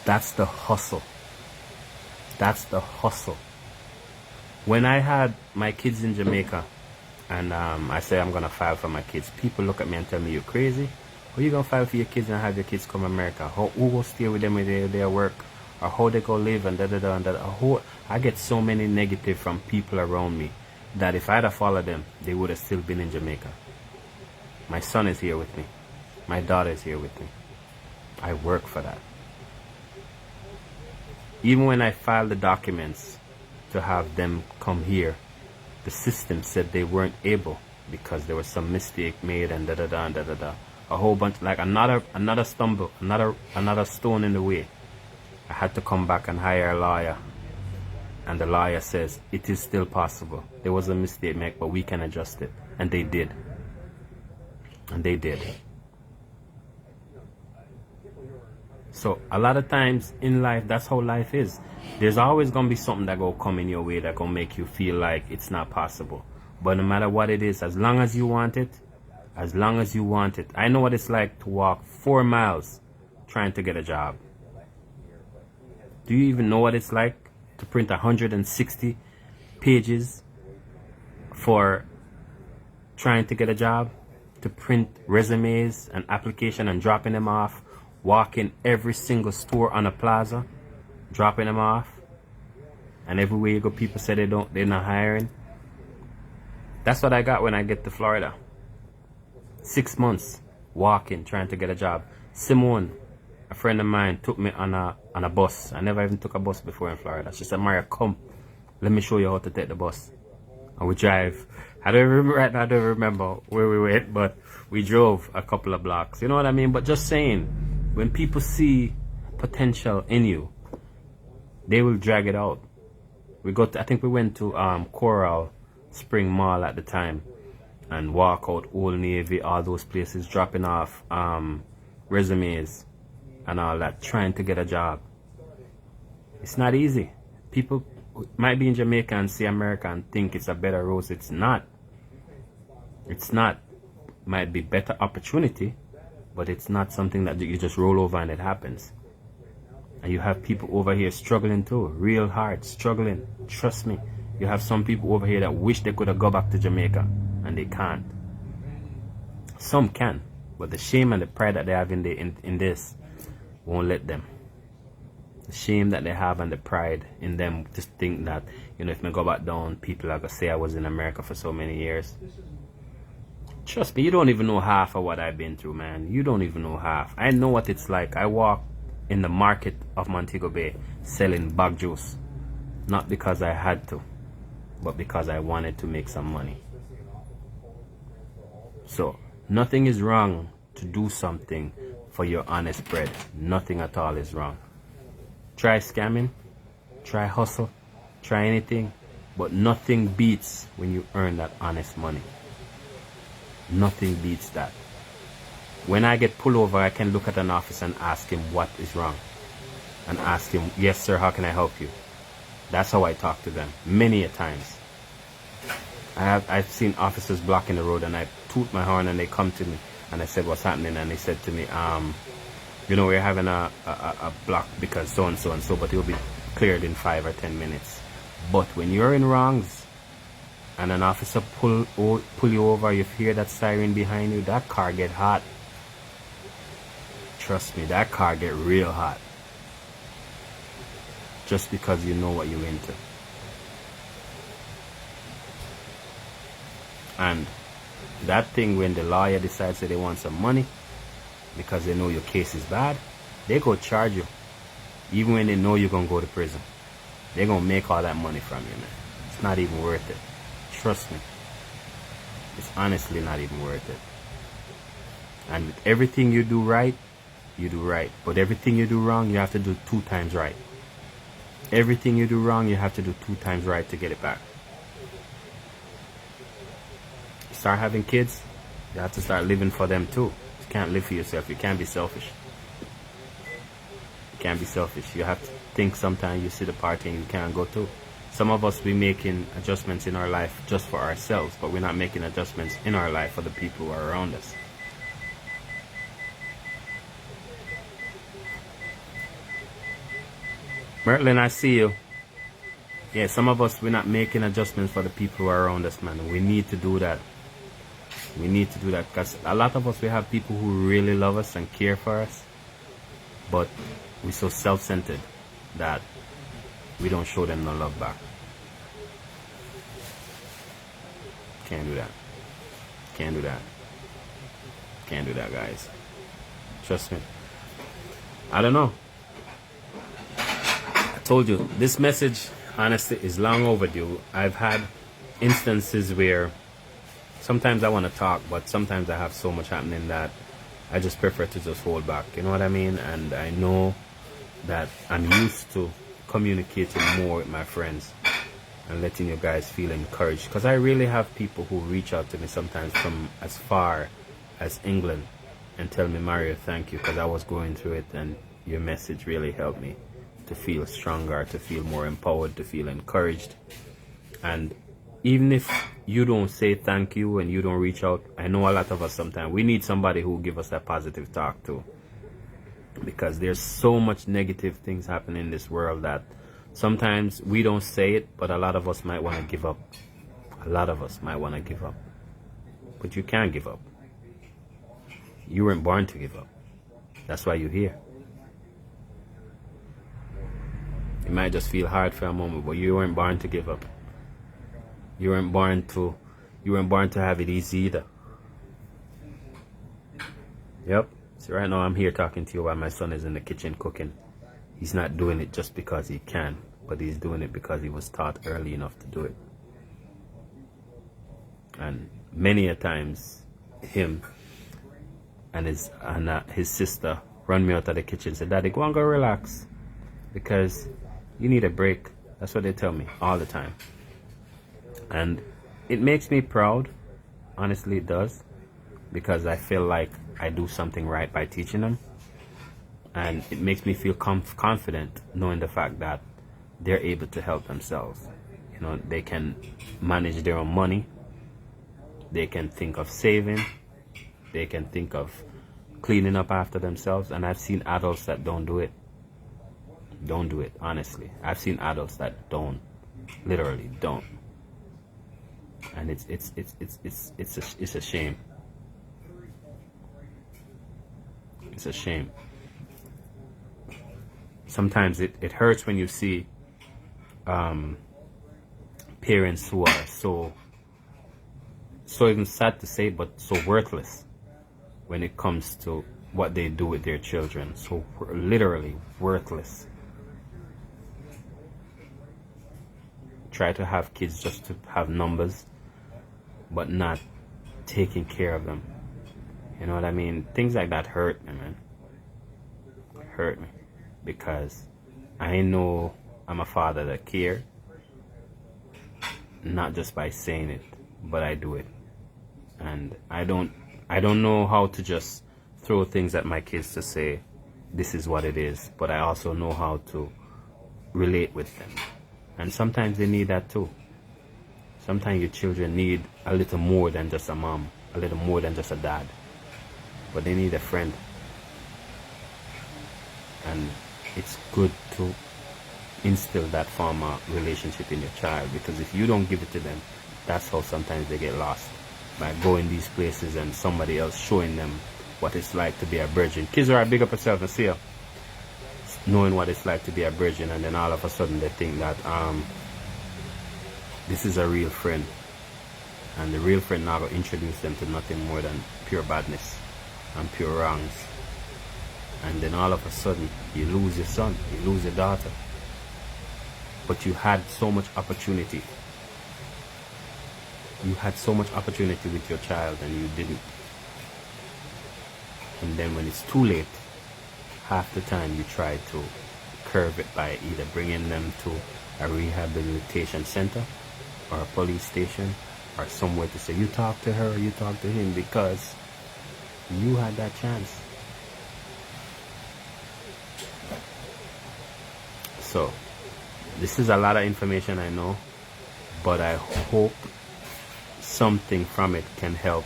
That's the hustle. That's the hustle. When I had my kids in Jamaica, and I say I'm going to file for my kids, people look at me and tell me, you're crazy? How you going to file for your kids and have your kids come to America? Who will stay with them when they work? Or how they go live and da-da-da and da-da. I get so many negative from people around me that if I had followed them, they would have still been in Jamaica. My son is here with me. My daughter is here with me. I work for that. Even when I filed the documents to have them come here, the system said they weren't able because there was some mistake made and da-da-da and da-da-da. A whole bunch, like another stumble, another stone in the way. I had to come back and hire a lawyer. And the lawyer says, it is still possible. There was a mistake made, but we can adjust it. And they did. And they did. So a lot of times in life, that's how life is. There's always going to be something that will come in your way that going to make you feel like it's not possible. But no matter what it is, as long as you want it, as long as you want it. I know what it's like to walk 4 miles trying to get a job. Do you even know what it's like to print 160 pages for trying to get a job? To print resumes and application and dropping them off, walking every single store on a plaza, dropping them off, and everywhere you go people say they're not hiring. That's what I got when I get to Florida. 6 months walking, trying to get a job. Simone, a friend of mine, took me on a bus. I never even took a bus before in Florida. She said, Mario, come, let me show you how to take the bus. And we drive. I don't remember where we went, but we drove a couple of blocks. You know what I mean? But just saying, when people see potential in you, they will drag it out. I think we went to Coral Spring Mall at the time and walk out Old Navy, all those places, dropping off resumes and all that, trying to get a job. It's not easy. People might be in Jamaica and see America and think it's a better road. It's not. It's not. Might be better opportunity, but it's not something that you just roll over and it happens. And you have people over here struggling too, real hard, struggling. Trust me. You have some people over here that wish they could have gone back to Jamaica and they can't. Some can, but the shame and the pride that they have in this won't let them. The shame that they have and the pride in them just think that, you know, if I go back down, people are going to say I was in America for so many years. Trust me, you don't even know half of what I've been through, man. You don't even know half. I know what it's like. I walk in the market of Montego Bay selling bag juice. Not because I had to, but because I wanted to make some money. So, nothing is wrong to do something for your honest bread. Nothing at all is wrong. Try scamming, try hustle, try anything, but nothing beats when you earn that honest money. Nothing beats that. When I get pulled over, I can look at an officer and ask him what is wrong. And ask him, yes sir, how can I help you? That's how I talk to them, many a times. I've seen officers blocking the road and I toot my horn and they come to me and I said, what's happening? And they said to me, you know, we're having a block because so and so and so, but it will be cleared in 5 or 10 minutes. But when you're in wrongs and an officer pull you over, you hear that siren behind you, that car get hot. Trust me, that car get real hot. Just because you know what you're into. And that thing, when the lawyer decides that they want some money because they know your case is bad, they go charge you. Even when they know you're going to go to prison. They're going to make all that money from you, man. It's not even worth it. Trust me. It's honestly not even worth it. And with everything you do right, you do right. But everything you do wrong, you have to do 2 times right. Everything you do wrong, you have to do 2 times right to get it back. You start having kids, you have to start living for them too. You can't live for yourself. You can't be selfish. You can't be selfish. You have to think sometimes you see the party and you can't go too. Some of us, we making adjustments in our life just for ourselves, but we're not making adjustments in our life for the people who are around us. Mertlin, I see you. Yeah, some of us, we're not making adjustments for the people who are around us, man. We need to do that. We need to do that because a lot of us, we have people who really love us and care for us, but we're so self-centered that we don't show them no love back. Can't do that. Can't do that. can't do that, guys. Trust me. I don't know. I told you, this message, honestly, is long overdue. I've had instances where sometimes I want to talk, but sometimes I have so much happening that I just prefer to just hold back. You know what I mean? And I know that I'm used to communicating more with my friends and letting you guys feel encouraged, because I really have people who reach out to me sometimes from as far as England and tell me, Mario, thank you, because I was going through it and your message really helped me to feel stronger, to feel more empowered, to feel encouraged. And even if you don't say thank you and you don't reach out, I know a lot of us sometimes we need somebody who give us that positive talk too, because there's so much negative things happening in this world that sometimes we don't say it, but a lot of us might want to give up. A lot of us might want to give up, but you can't give up. You weren't born to give up. That's why you're here. It might just feel hard for a moment, but you weren't born to give up. You weren't born to have it easy either. Yep. So right now I'm here talking to you while my son is in the kitchen cooking. He's not doing it just because he can, but he's doing it because he was taught early enough to do it. And many a times him and his sister run me out of the kitchen and say, Daddy, go and go relax, because you need a break. That's what they tell me all the time. And it makes me proud. Honestly, it does, because I feel like I do something right by teaching them. And it makes me feel confident knowing the fact that they're able to help themselves. You know, they can manage their own money. They can think of saving. They can think of cleaning up after themselves. And I've seen adults that don't do it. Don't do it, honestly. I've seen adults that don't, literally don't. And it's a shame. It's a shame. Sometimes it hurts when you see parents who are so even sad to say, but so worthless when it comes to what they do with their children. So literally worthless. Try to have kids just to have numbers, but not taking care of them. You know what I mean? Things like that hurt me, man. Hurt me. Because I know I'm a father that cares, not just by saying it, but I do it. And I don't know how to just throw things at my kids to say this is what it is, but I also know how to relate with them. And sometimes they need that too. Sometimes your children need a little more than just a mom, a little more than just a dad, but they need a friend. And it's good to instill that form of relationship in your child, because if you don't give it to them, that's how sometimes they get lost, by going these places and somebody else showing them what it's like to be a virgin. Kids are big up yourself and see you, knowing what it's like to be a virgin, and then all of a sudden they think that this is a real friend, and the real friend now will introduce them to nothing more than pure badness and pure wrongs. And then all of a sudden you lose your son, you lose your daughter, but you had so much opportunity. You had so much opportunity with your child and you didn't. And then when it's too late, half the time you try to curb it by either bringing them to a rehabilitation center or a police station or somewhere to say, you talk to her or you talk to him, because you had that chance. So this is a lot of information, I know, but I hope something from it can help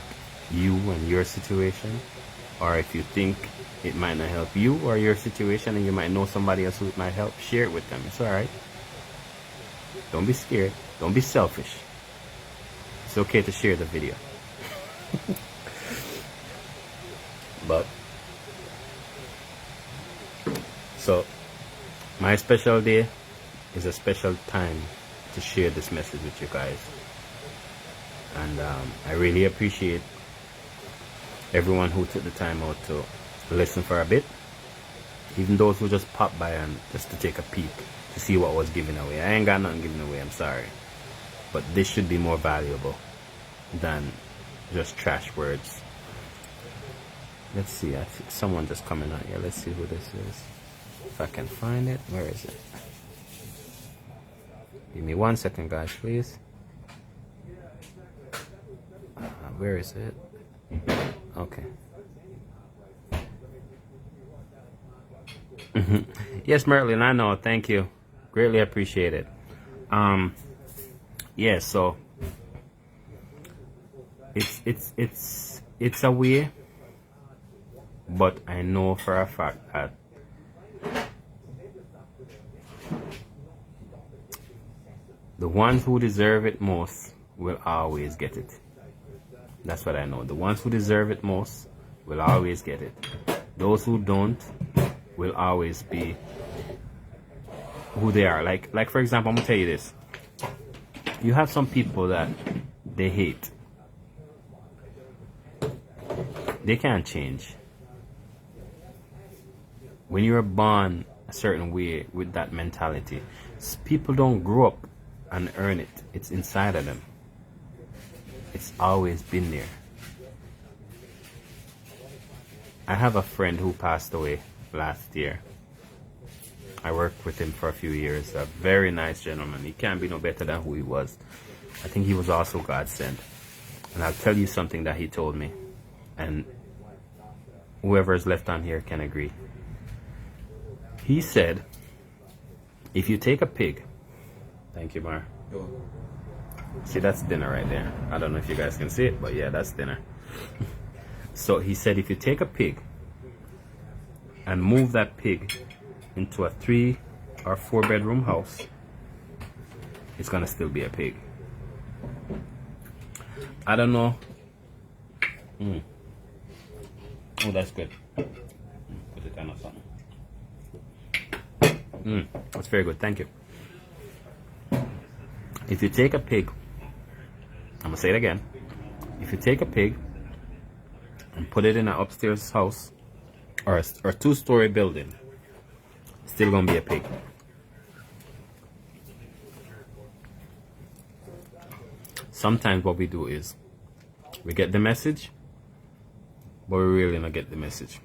you and your situation. Or if you think it might not help you or your situation and you might know somebody else who it might help, share it with them. It's alright. Don't be scared. Don't be selfish. It's okay to share the video. But so my special day is a special time to share this message with you guys. And I really appreciate everyone who took the time out to listen for a bit, even those who just popped by and just to take a peek to see what was given away. I ain't got nothing given away, I'm sorry, but this should be more valuable than just trash words. Let's see, I think someone just coming out here. Let's see who this is, if I can find it. Where is it? Give me 1 second, guys, please. Where is it? Okay. Yes, Merlin, I know. Thank you. Greatly appreciate it. Yeah, so it's a way, but I know for a fact that the ones who deserve it most will always get it. That's what I know. The ones who deserve it most will always get it. Those who don't will always be who they are. Like for example, I'm gonna tell you this. You have some people that they hate. They can't change. When you're born a certain way with that mentality, people don't grow up and earn it. It's inside of them. It's always been there. I have a friend who passed away last year. I worked with him for a few years. A very nice gentleman. He can't be no better than who he was. I think he was also God sent. And I'll tell you something that he told me, and whoever is left on here can agree. He said, if you take a pig, thank you, Mar. See, that's dinner right there. I don't know if you guys can see it, but yeah, that's dinner. So he said, if you take a pig and move that pig into a 3 or 4 bedroom house, it's gonna still be a pig. I don't know. Oh, that's good. Put it down or something. That's very good. Thank you. If you take a pig, I'm gonna say it again. If you take a pig and put it in an upstairs house or a 2-story building, still gonna be a pig. Sometimes what we do is we get the message, but we really don't get the message.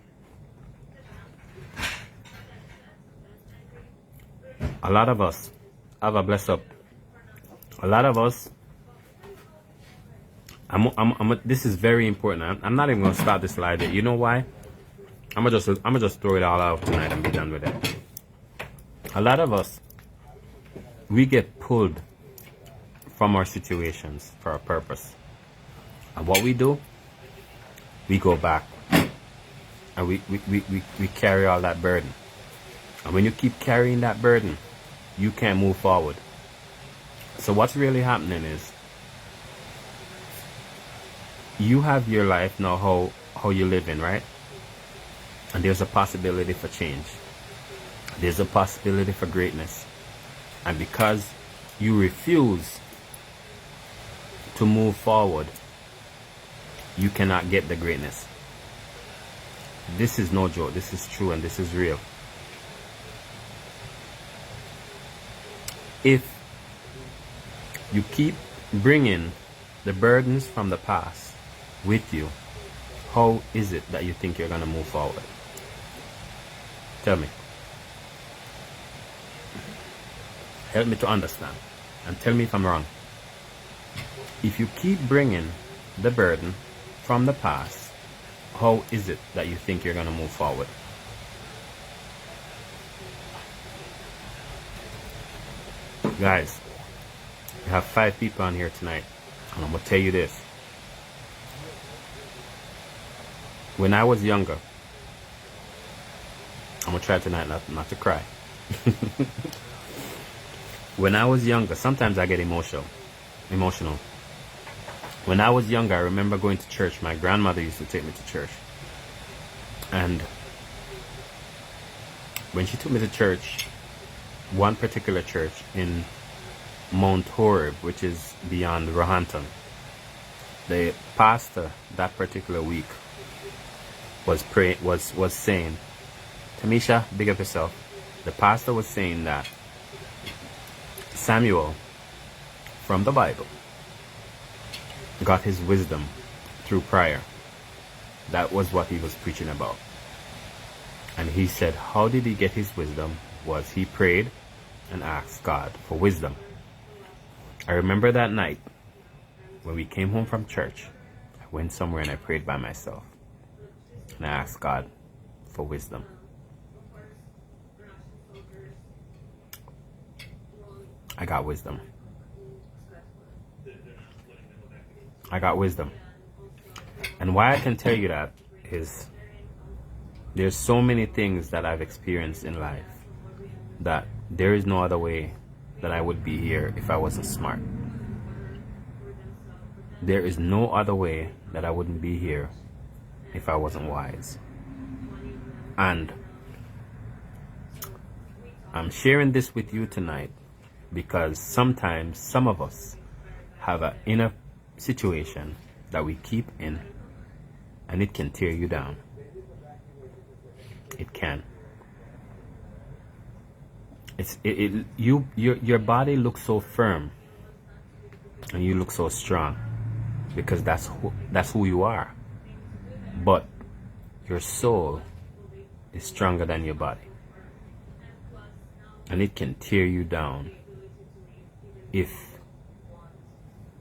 A lot of us have a bless up. A lot of us, this is very important. I'm not even gonna start this slide yet. You know why? I'm gonna just throw it all out tonight and be done with it. A lot of us, we get pulled from our situations for a purpose, and what we do, we go back and we carry all that burden. And when you keep carrying that burden, you can't move forward. So what's really happening is you have your life now, how you live in, right? And there's a possibility for change. There's a possibility for greatness. And because you refuse to move forward, you cannot get the greatness. This is no joke. This is true and this is real. If you keep bringing the burdens from the past with you, how is it that you think you're going to move forward? Tell me. Help me to understand and tell me if I'm wrong. If you keep bringing the burden from the past, how is it that you think you're going to move forward? Guys, we have 5 people on here tonight, and I'm going to tell you this. When I was younger, I'm going to try tonight not to cry. When I was younger, sometimes I get emotional. When I was younger, I remember going to church. My grandmother used to take me to church. And when she took me to church, one particular church in Mount Horeb, which is beyond Roehampton, the pastor that particular week was saying, Tamisha, big up yourself. The pastor was saying that Samuel from the Bible got his wisdom through prayer. That was what he was preaching about. And he said, how did he get his wisdom? Was he prayed and asked God for wisdom. I remember that night when we came home from church, I went somewhere and I prayed by myself. And I asked God for wisdom. I got wisdom. I got wisdom. And why I can tell you that is there's so many things that I've experienced in life that there is no other way that I would be here if I wasn't smart. There is no other way that I wouldn't be here if I wasn't wise. And I'm sharing this with you tonight because sometimes some of us have an inner situation that we keep in and it can tear you down. It can. Your body looks so firm and you look so strong because that's who you are. But your soul is stronger than your body. And it can tear you down if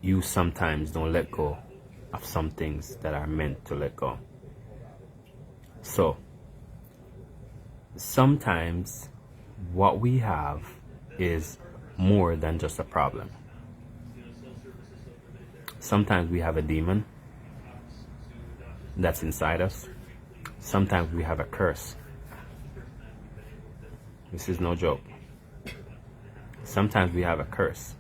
you sometimes don't let go of some things that are meant to let go. So, sometimes what we have is more than just a problem. Sometimes we have a demon that's inside us. Sometimes we have a curse. This is no joke. Sometimes we have a curse.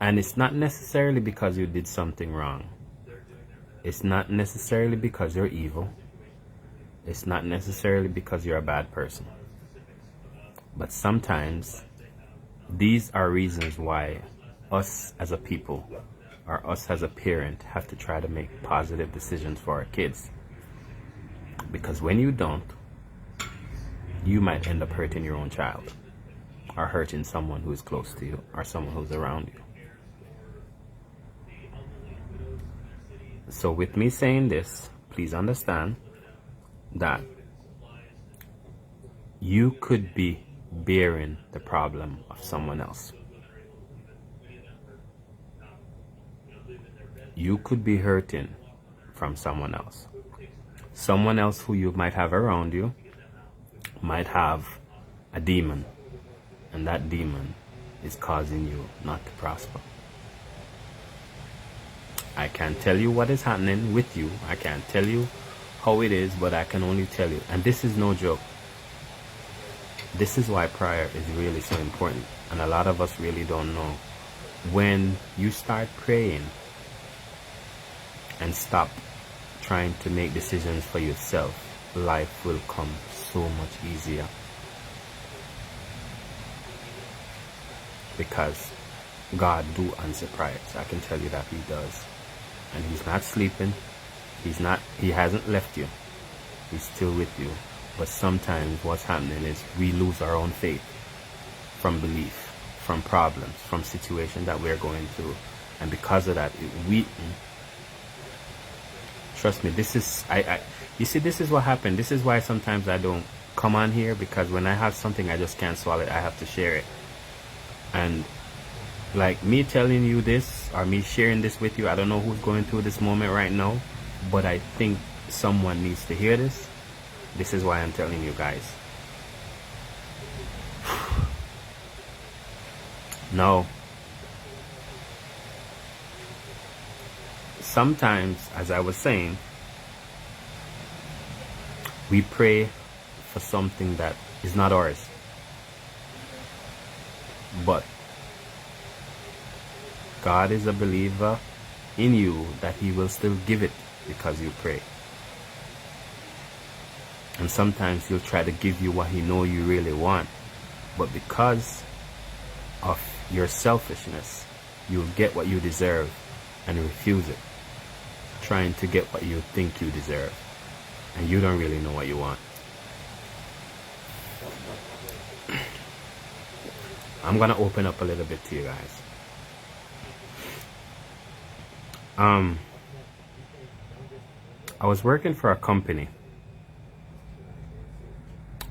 And it's not necessarily because you did something wrong. It's not necessarily because you're evil. It's not necessarily because you're a bad person. But sometimes these are reasons why us as a people or us as a parent have to try to make positive decisions for our kids. Because when you don't, you might end up hurting your own child or hurting someone who is close to you or someone who's around you. So with me saying this, please understand that you could be bearing the problem of someone else. You could be hurting from someone else. Someone else who you might have around you might have a demon, and that demon is causing you not to prosper. I can't tell you what is happening with you. I can't tell you how it is, but I can only tell you. And this is no joke. This is why prayer is really so important. And a lot of us really don't know. When you start praying and stop trying to make decisions for yourself, life will come so much easier. Because God do answer prayers. I can tell you that He does. And He's not sleeping. He hasn't left you. He's still with you. But sometimes what's happening is we lose our own faith from belief, from problems, from situations that we're going through. And because of that, trust me, this is, you see, this is what happened. This is why sometimes I don't come on here, because when I have something, I just can't swallow it. I have to share it. And like me telling you this, or me sharing this with you, I don't know who's going through this moment right now, but I think someone needs to hear this. This is why I'm telling you guys. No. Sometimes, as I was saying, we pray for something that is not ours. But God is a believer in you that He will still give it because you pray. And sometimes He'll try to give you what He knows you really want. But because of your selfishness, you'll get what you deserve and refuse it, trying to get what you think you deserve. and you don't really know what you want. I'm gonna open up a little bit to you guys. I was working for a company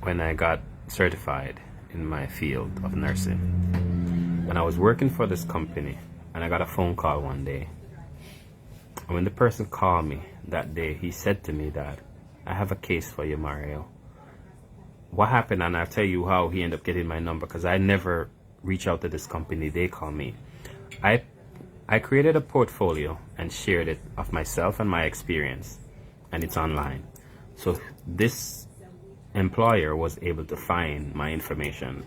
when I got certified in my field of nursing. And I was working for this company, and I got a phone call one day. And when the person called me that day, he said to me that, I have a case for you, Mario. What happened, and I'll tell you how he ended up getting my number, because I never reach out to this company. They call me. I created a portfolio and shared it of myself and my experience, and it's online. So this employer was able to find my information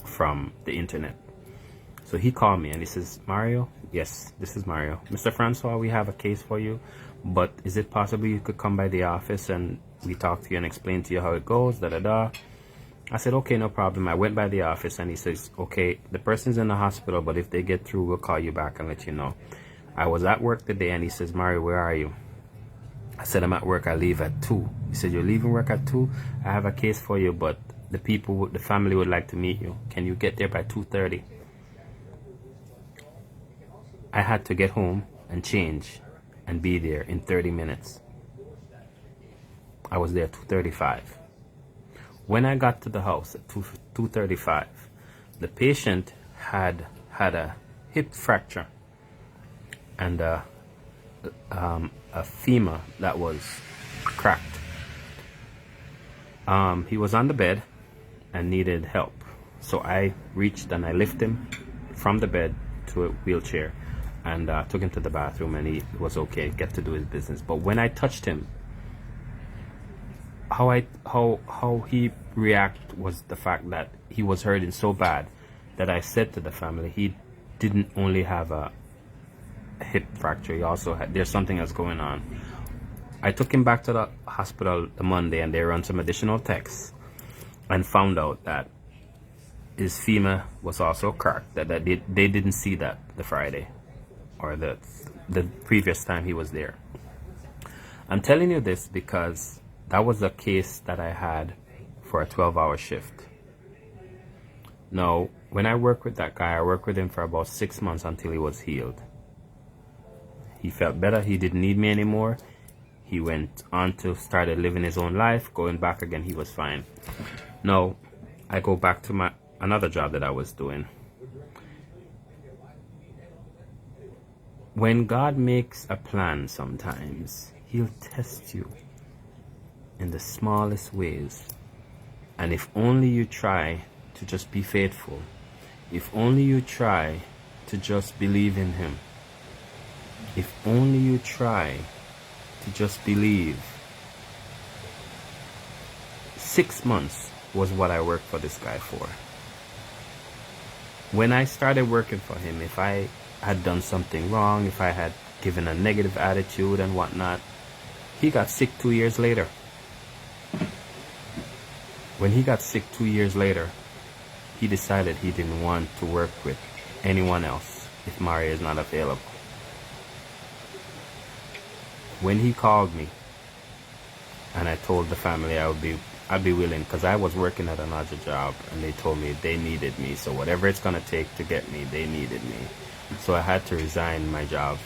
from the internet. So he called me and he says, Mario, yes, this is Mario. Mr. Francois, we have a case for you, but is it possible you could come by the office and we talk to you and explain to you how it goes, da-da-da. I said, okay, no problem. I went by the office and he says, okay, the person's in the hospital, but if they get through, we'll call you back and let you know. I was at work today and he says, Mario, where are you? I said, I'm at work. I leave at 2. He said, you're leaving work at 2? I have a case for you, but the family would like to meet you. Can you get there by 2:30? I had to get home and change and be there in 30 minutes. I was there at 2:35. When I got to the house at 2:35, the patient had a hip fracture and a femur that was cracked. He was on the bed and needed help. So I reached and I lifted him from the bed to a wheelchair and took him to the bathroom, and he was okay, get to do his business. But when I touched him, how he reacted was the fact that he was hurting so bad that I said to the family, he didn't only have a hip fracture, he also had, there's something else going on. I took him back to the hospital the Monday, and they ran some additional tests and found out that his femur was also cracked, that they didn't see that the Friday or the previous time he was there. I'm telling you this because that was a case that I had for a 12-hour shift. Now, when I worked with that guy, I worked with him for about 6 months until he was healed. He felt better. He didn't need me anymore. He went on to started living his own life. Going back again, he was fine. Now, I go back to another job that I was doing. When God makes a plan, sometimes He'll test you in the smallest ways. And if only you try to just be faithful, if only you try to just believe in Him, if only you try to just believe. 6 months was what I worked for this guy for. When I started working for him, if I had done something wrong, if I had given a negative attitude and whatnot, he got sick 2 years later. When he got sick 2 years later, he decided he didn't want to work with anyone else if Mario is not available. When he called me and I told the family I'd be willing, because I was working at another job and they told me they needed me, so whatever it's gonna take to get me, they needed me. So I had to resign my job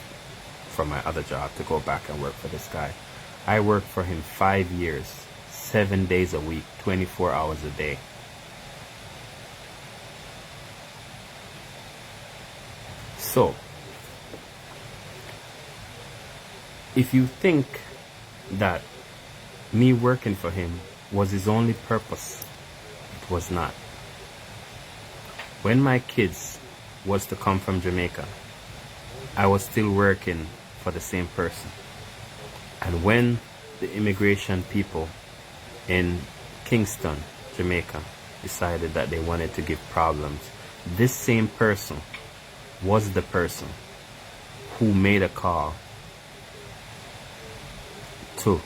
from my other job to go back and work for this guy. I worked for him 5 years, 7 days a week, 24 hours a day. So, if you think that me working for him was his only purpose, it was not. When my kids was to come from Jamaica, I was still working for the same person. And when the immigration people in Kingston, Jamaica, decided that they wanted to give problems, this same person was the person who made a call to,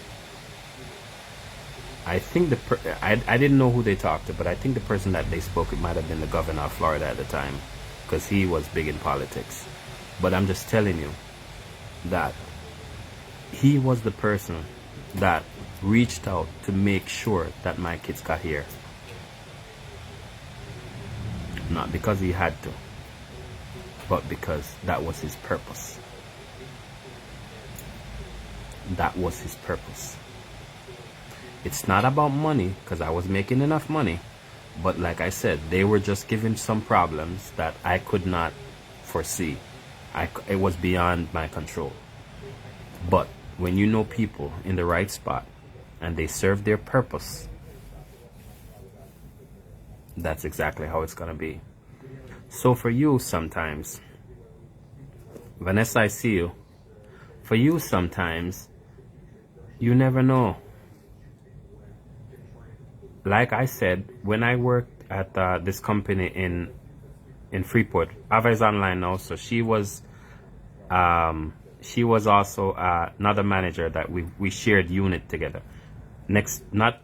I think I didn't know who they talked to, but I think the person that they spoke with might have been the governor of Florida at the time, because he was big in politics. But I'm just telling you that he was the person that reached out to make sure that my kids got here. Not because he had to, but because that was his purpose. That was his purpose. It's not about money, because I was making enough money. But like I said, they were just given some problems that I could not foresee. It was beyond my control. But when you know people in the right spot and they serve their purpose, that's exactly how it's going to be. So for you sometimes, Vanessa, I see you. For you sometimes, you never know. Like I said, when I worked at this company in Freeport, Ava is online now, so she was also another manager that we shared unit together. Next, not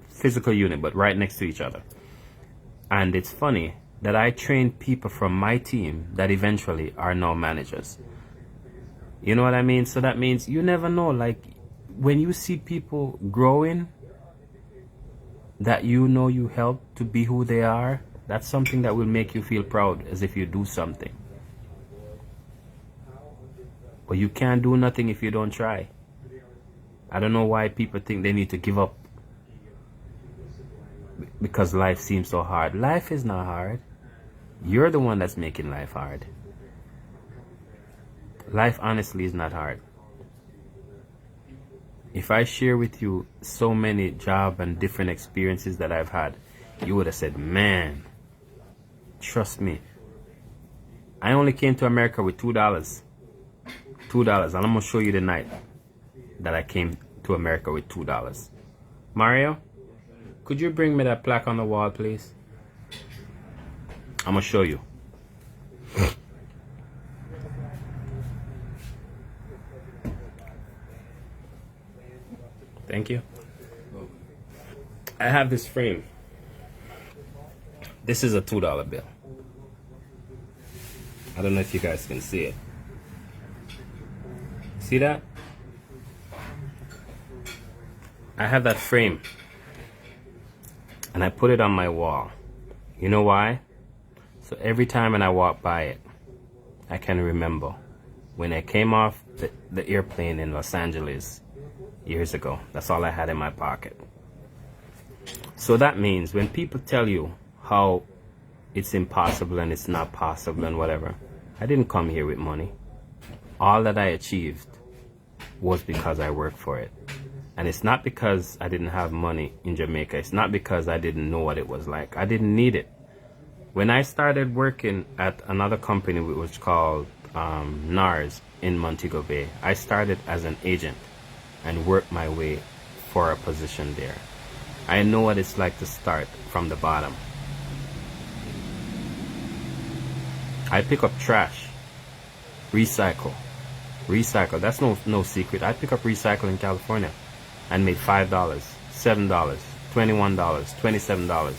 physical unit, but right next to each other. And it's funny that I trained people from my team that eventually are now managers. You know what I mean? So that means you never know. Like when you see people growing, that you know you help to be who they are, that's something that will make you feel proud, as if you do something. But you can't do nothing if you don't try. I don't know why people think they need to give up because life seems so hard. Life is not hard. You're the one that's making life hard. Life honestly is not hard. If I share with you so many job and different experiences that I've had, you would have said, man, trust me. I only came to America with $2. $2. And I'm going to show you the night that I came to America with $2. Mario, could you bring me that plaque on the wall, please? I'm going to show you. Thank you. I have this frame. This is a $2 bill. I don't know if you guys can see it. See that? I have that frame. And I put it on my wall. You know why? So every time when I walk by it, I can remember when I came off the airplane in Los Angeles years ago. That's all I had in my pocket. So that means when people tell you how it's impossible and it's not possible and whatever, I didn't come here with money. All that I achieved was because I worked for it. And it's not because I didn't have money in Jamaica. It's not because I didn't know what it was like. I didn't need it. When I started working at another company which was called NARS in Montego Bay, I started as an agent and worked my way for a position there. I know what it's like to start from the bottom. I pick up trash, recycle. That's no secret. I pick up recycle in California and make $5, $7, $21, $27.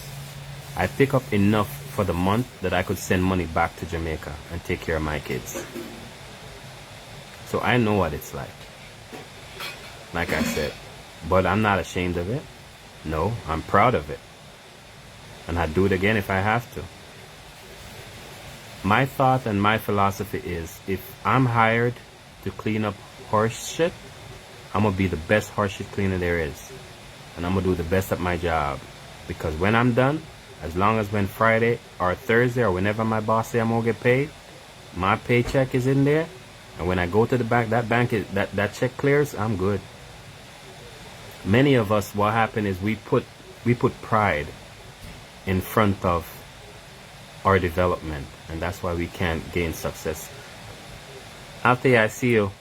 I pick up enough for the month that I could send money back to Jamaica and take care of my kids. So I know what it's like I said, but I'm not ashamed of it. No, I'm proud of it. And I'd do it again if I have to. My thought and my philosophy is, if I'm hired to clean up horse shit, I'm going to be the best horse shit cleaner there is. And I'm going to do the best at my job. Because when I'm done, as long as when Friday or Thursday or whenever my boss say I'm going to get paid, my paycheck is in there. And when I go to the bank, that check clears, I'm good. Many of us, what happened is we put pride in front of our development, and that's why we can't gain success. After I see you,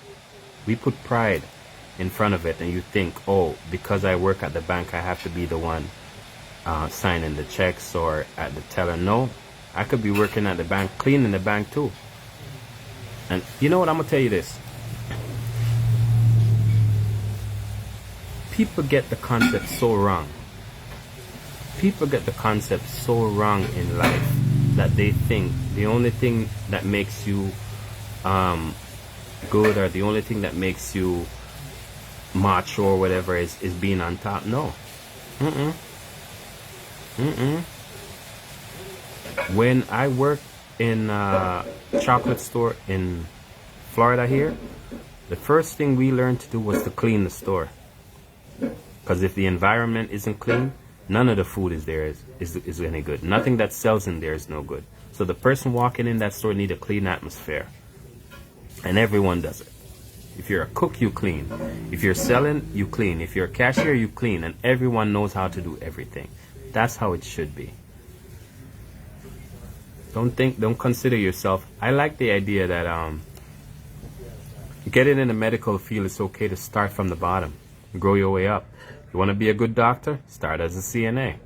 we put pride in front of it, and you think, oh, because I work at the bank, I have to be the one signing the checks or at the teller. No, I could be working at the bank, cleaning the bank too. And you know what, I'm gonna tell you this. People get the concept so wrong. People get the concept so wrong in life that they think the only thing that makes you good, or the only thing that makes you macho or whatever is being on top. No. Mm-mm. Mm-mm. When I worked in a chocolate store in Florida here, the first thing we learned to do was to clean the store. Because if the environment isn't clean, none of the food is there is any good. Nothing that sells in there is no good. So the person walking in that store need a clean atmosphere. And everyone does it. If you're a cook, you clean. If you're selling, you clean. If you're a cashier, you clean. And everyone knows how to do everything. That's how it should be. Don't consider yourself. I like the idea that getting in the medical field, it's okay to start from the bottom. Grow your way up. You want to be a good doctor? Start as a CNA.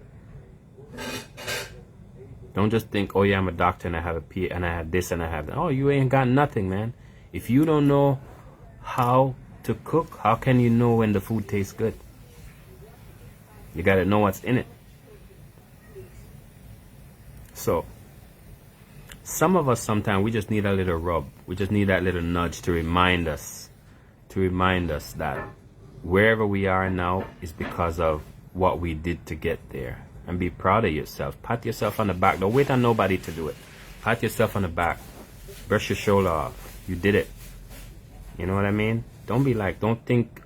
Don't just think, oh yeah, I'm a doctor and I have a P and I have this and I have that. Oh, you ain't got nothing, man. If you don't know how to cook, how can you know when the food tastes good? You got to know what's in it. So, some of us sometimes we just need a little rub. We just need that little nudge to remind us that wherever we are now is because of what we did to get there. And be proud of yourself. Pat yourself on the back. Don't wait on nobody to do it. Pat yourself on the back. Brush your shoulder off. You did it. You know what I mean? Don't think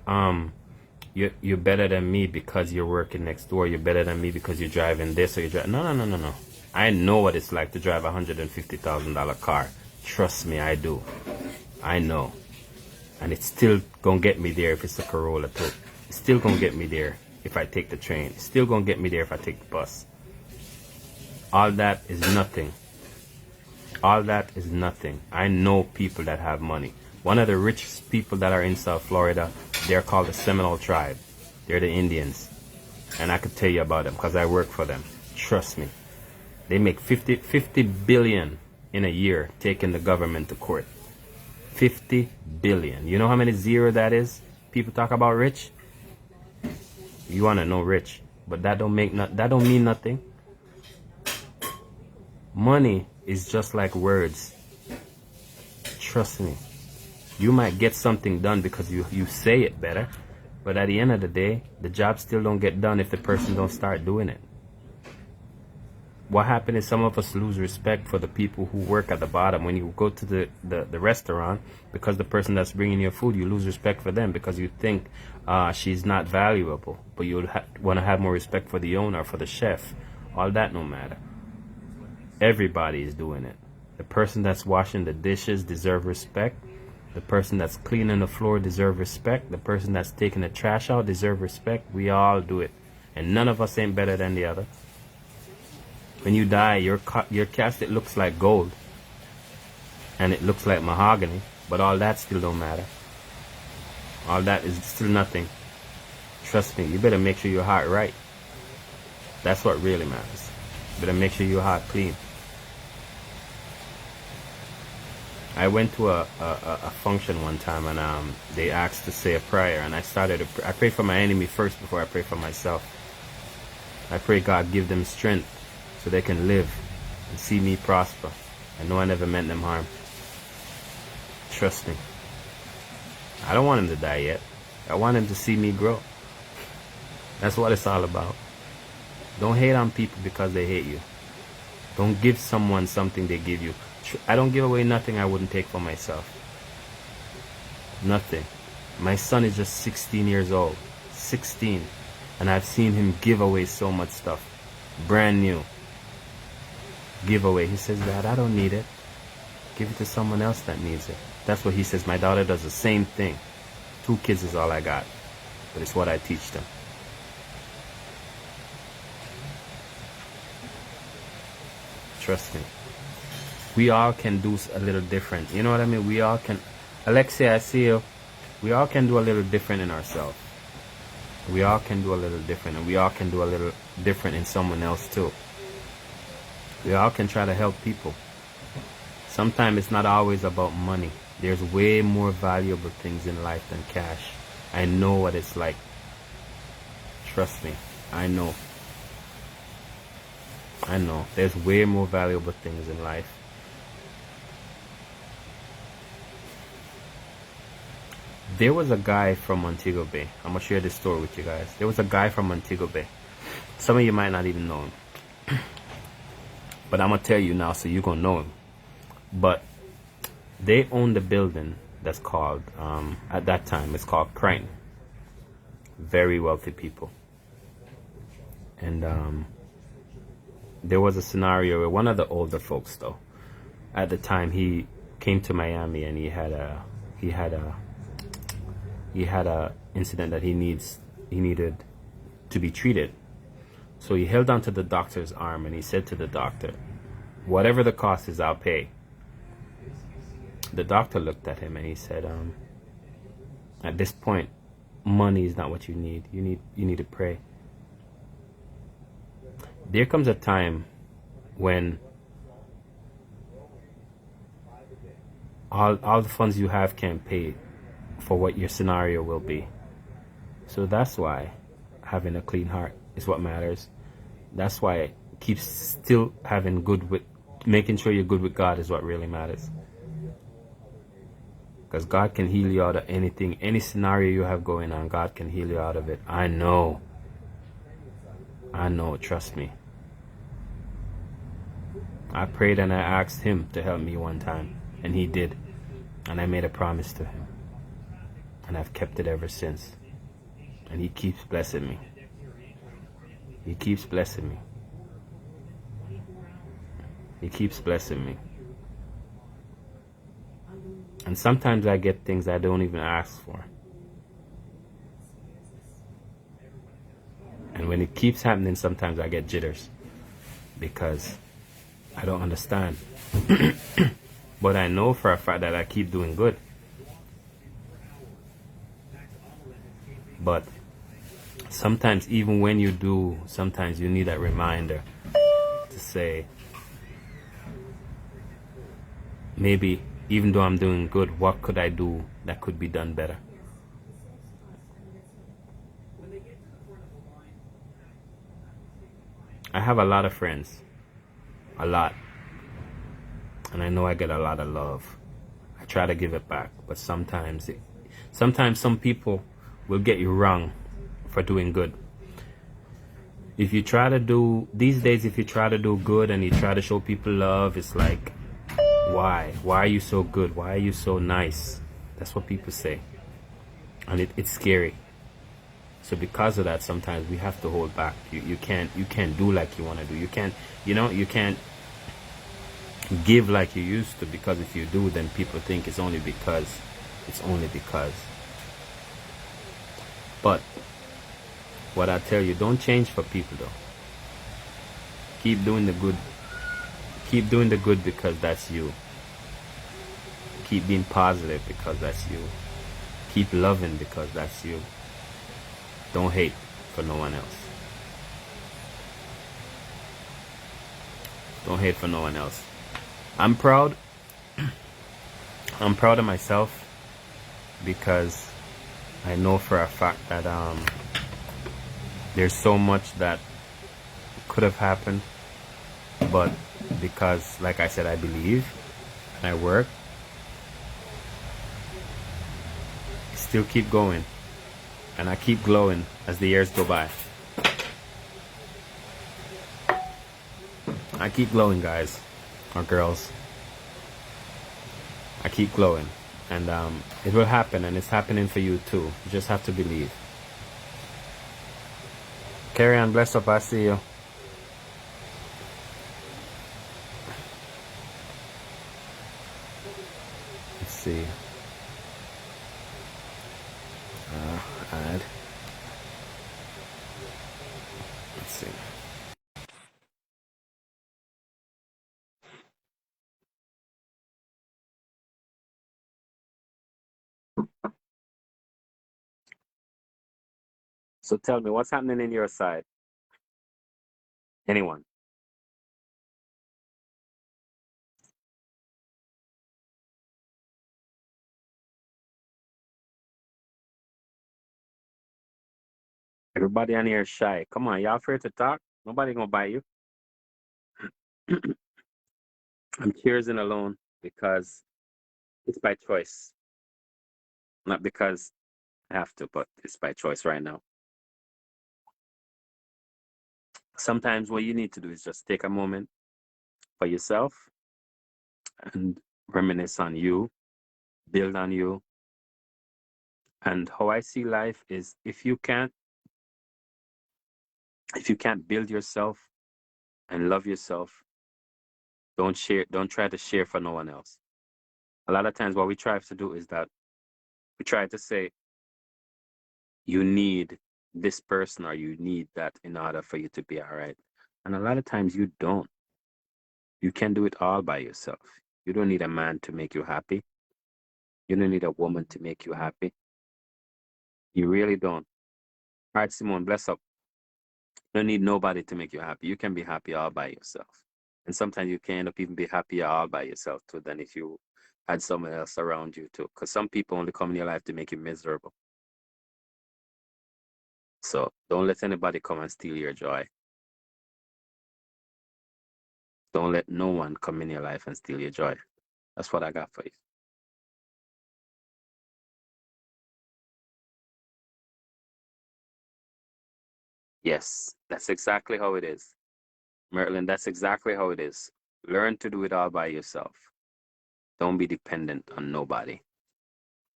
you're better than me because you're working next door. You're better than me because you're driving this or you're driving. No. I know what it's like to drive a $150,000 car. Trust me, I do. I know. And it's still gonna get me there if it's a Corolla too. It's still gonna get me there if I take the train. It's still gonna get me there if I take the bus. All that is nothing. All that is nothing. I know people that have money. One of the richest people that are in South Florida, they're called the Seminole tribe. They're the Indians. And I could tell you about them because I work for them. Trust me. They make 50 billion in a year taking the government to court. 50 billion. You know how many zero that is? People talk about rich. You want to know rich, but that don't mean nothing. Money is just like words. Trust me. You might get something done because you say it better, but at the end of the day, the job still don't get done if the person don't start doing it. What happened is some of us lose respect for the people who work at the bottom. When you go to the restaurant, because the person that's bringing your food, you lose respect for them because you think she's not valuable. But you want to have more respect for the owner, for the chef. All that no matter. Everybody is doing it. The person that's washing the dishes deserve respect. The person that's cleaning the floor deserve respect. The person that's taking the trash out deserve respect. We all do it. And none of us ain't better than the other. When you die, your casket looks like gold. And it looks like mahogany. But all that still don't matter. All that is still nothing. Trust me, you better make sure your heart right. That's what really matters. You better make sure your heart clean. I went to a function one time and they asked to say a prayer. And I pray for my enemy first before I pray for myself. I pray God give them strength so they can live and see me prosper. I know I never meant them harm. Trust me. I don't want him to die yet. I want him to see me grow. That's what it's all about. Don't hate on people because they hate you. Don't give someone something they give you. I don't give away nothing I wouldn't take for myself. Nothing. My son is just 16 years old. 16. And I've seen him give away so much stuff. Brand new. Give away. He says, Dad, I don't need it. Give it to someone else that needs it. That's what he says. My daughter does the same thing. 2 kids is all I got. But it's what I teach them. Trust me. We all can do a little different. You know what I mean? We all can. Alexia, I see you. We all can do a little different in ourselves. We all can do a little different. And we all can do a little different in someone else too. We all can try to help people. Sometimes it's not always about money. There's way more valuable things in life than cash. I know what it's like. Trust me. I know. I know. There's way more valuable things in life. There was a guy from Montego Bay. I'm gonna share this story with you guys. There was a guy from Montego Bay. Some of you might not even know him, but I'm gonna tell you now, so you're gonna know him. But they owned a building that's called, at that time, it's called Crichton. Very wealthy people. And there was a scenario where one of the older folks, though, at the time, he came to Miami and he had a incident that he needed to be treated. So he held onto the doctor's arm and he said to the doctor, "Whatever the cost is, I'll pay." The doctor looked at him and he said, "At this point, money is not what you need. You need to pray." There comes a time when all the funds you have can't pay for what your scenario will be. So that's why having a clean heart is what matters. That's why keep still having making sure you're good with God is what really matters. Because God can heal you out of anything, any scenario you have going on. God can heal you out of it. I know, trust me. I prayed and I asked him to help me one time, and he did. And I made a promise to him. And I've kept it ever since. And he keeps blessing me. He keeps blessing me. He keeps blessing me. And sometimes I get things I don't even ask for. And when it keeps happening, sometimes I get jitters because I don't understand. But I know for a fact that I keep doing good. But sometimes, even when you do, sometimes you need that reminder to say, maybe even though I'm doing good, what could I do that could be done better? I have a lot of friends. A lot. And I know I get a lot of love. I try to give it back. But sometimes some people will get you wrong for doing good. If you try to do, these days, if you try to do good and you try to show people love, it's like, why? Why are you so good? Why are you so nice? That's what people say. And it's scary. So because of that, sometimes we have to hold back. You can't do like you want to do. You can't give like you used to, because if you do, then people think it's only because. But what I tell you, don't change for people though. Keep doing the good. Keep doing the good because that's you. Keep being positive because that's you. Keep loving because that's you. Don't hate for no one else. Don't hate for no one else. I'm proud. I'm proud of myself because I know for a fact that there's so much that could have happened, but because, like I said, I believe and I work, I still keep going and I keep glowing as the years go by. I keep glowing, guys or girls. I keep glowing, and it will happen, and it's happening for you too. You just have to believe. Carry on, bless up. I see you. Let's see. Add. Let's see. So tell me, what's happening in your side? Anyone? Everybody on here is shy. Come on, y'all afraid to talk? Nobody gonna bite you. I'm cheersing alone because it's by choice. Not because I have to, but it's by choice right now. Sometimes what you need to do is just take a moment for yourself and reminisce on you, build on you. And how I see life is if you can't build yourself and love yourself, don't try to share for no one else. A lot of times what we try to do is that we try to say you need this person or you need that in order for you to be all right. And a lot of times you don't. You can do it all by yourself. You don't need a man to make you happy. You don't need a woman to make you happy. You really don't. All right, Simone, bless up. You don't need nobody to make you happy. You can be happy all by yourself. And sometimes you can end up even be happier all by yourself too than if you had someone else around you too. Because some people only come in your life to make you miserable. So don't let anybody come and steal your joy. Don't let no one come in your life and steal your joy. That's what I got for you. Yes, that's exactly how it is. Merlin, that's exactly how it is. Learn to do it all by yourself. Don't be dependent on nobody.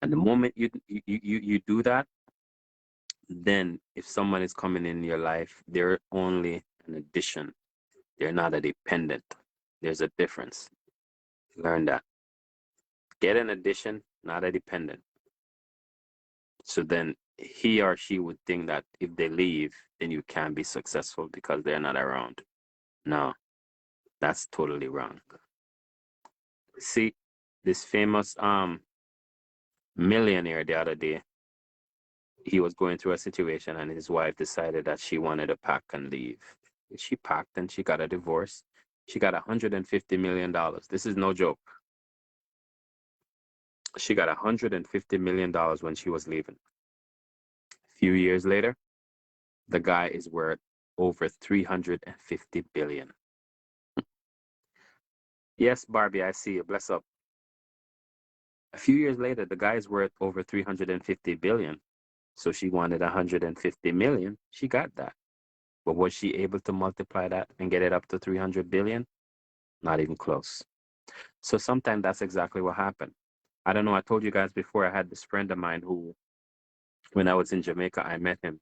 And the moment you do that, then if someone is coming in your life, they're only an addition. They're not a dependent. There's a difference. Learn that. Get an addition, not a dependent. So then he or she would think that if they leave, then you can't be successful because they're not around. No, that's totally wrong. See, this famous millionaire the other day, he was going through a situation and his wife decided that she wanted to pack and leave. She packed and she got a divorce. She got $150 million. This is no joke. She got $150 million when she was leaving. A few years later, the guy is worth over 350 billion. Yes, Barbie, I see you. Bless up. A few years later, the guy is worth over 350 billion. So she wanted 150 million. She got that. But was she able to multiply that and get it up to 300 billion? Not even close. So sometimes that's exactly what happened. I don't know. I told you guys before, I had this friend of mine who, when I was in Jamaica, I met him.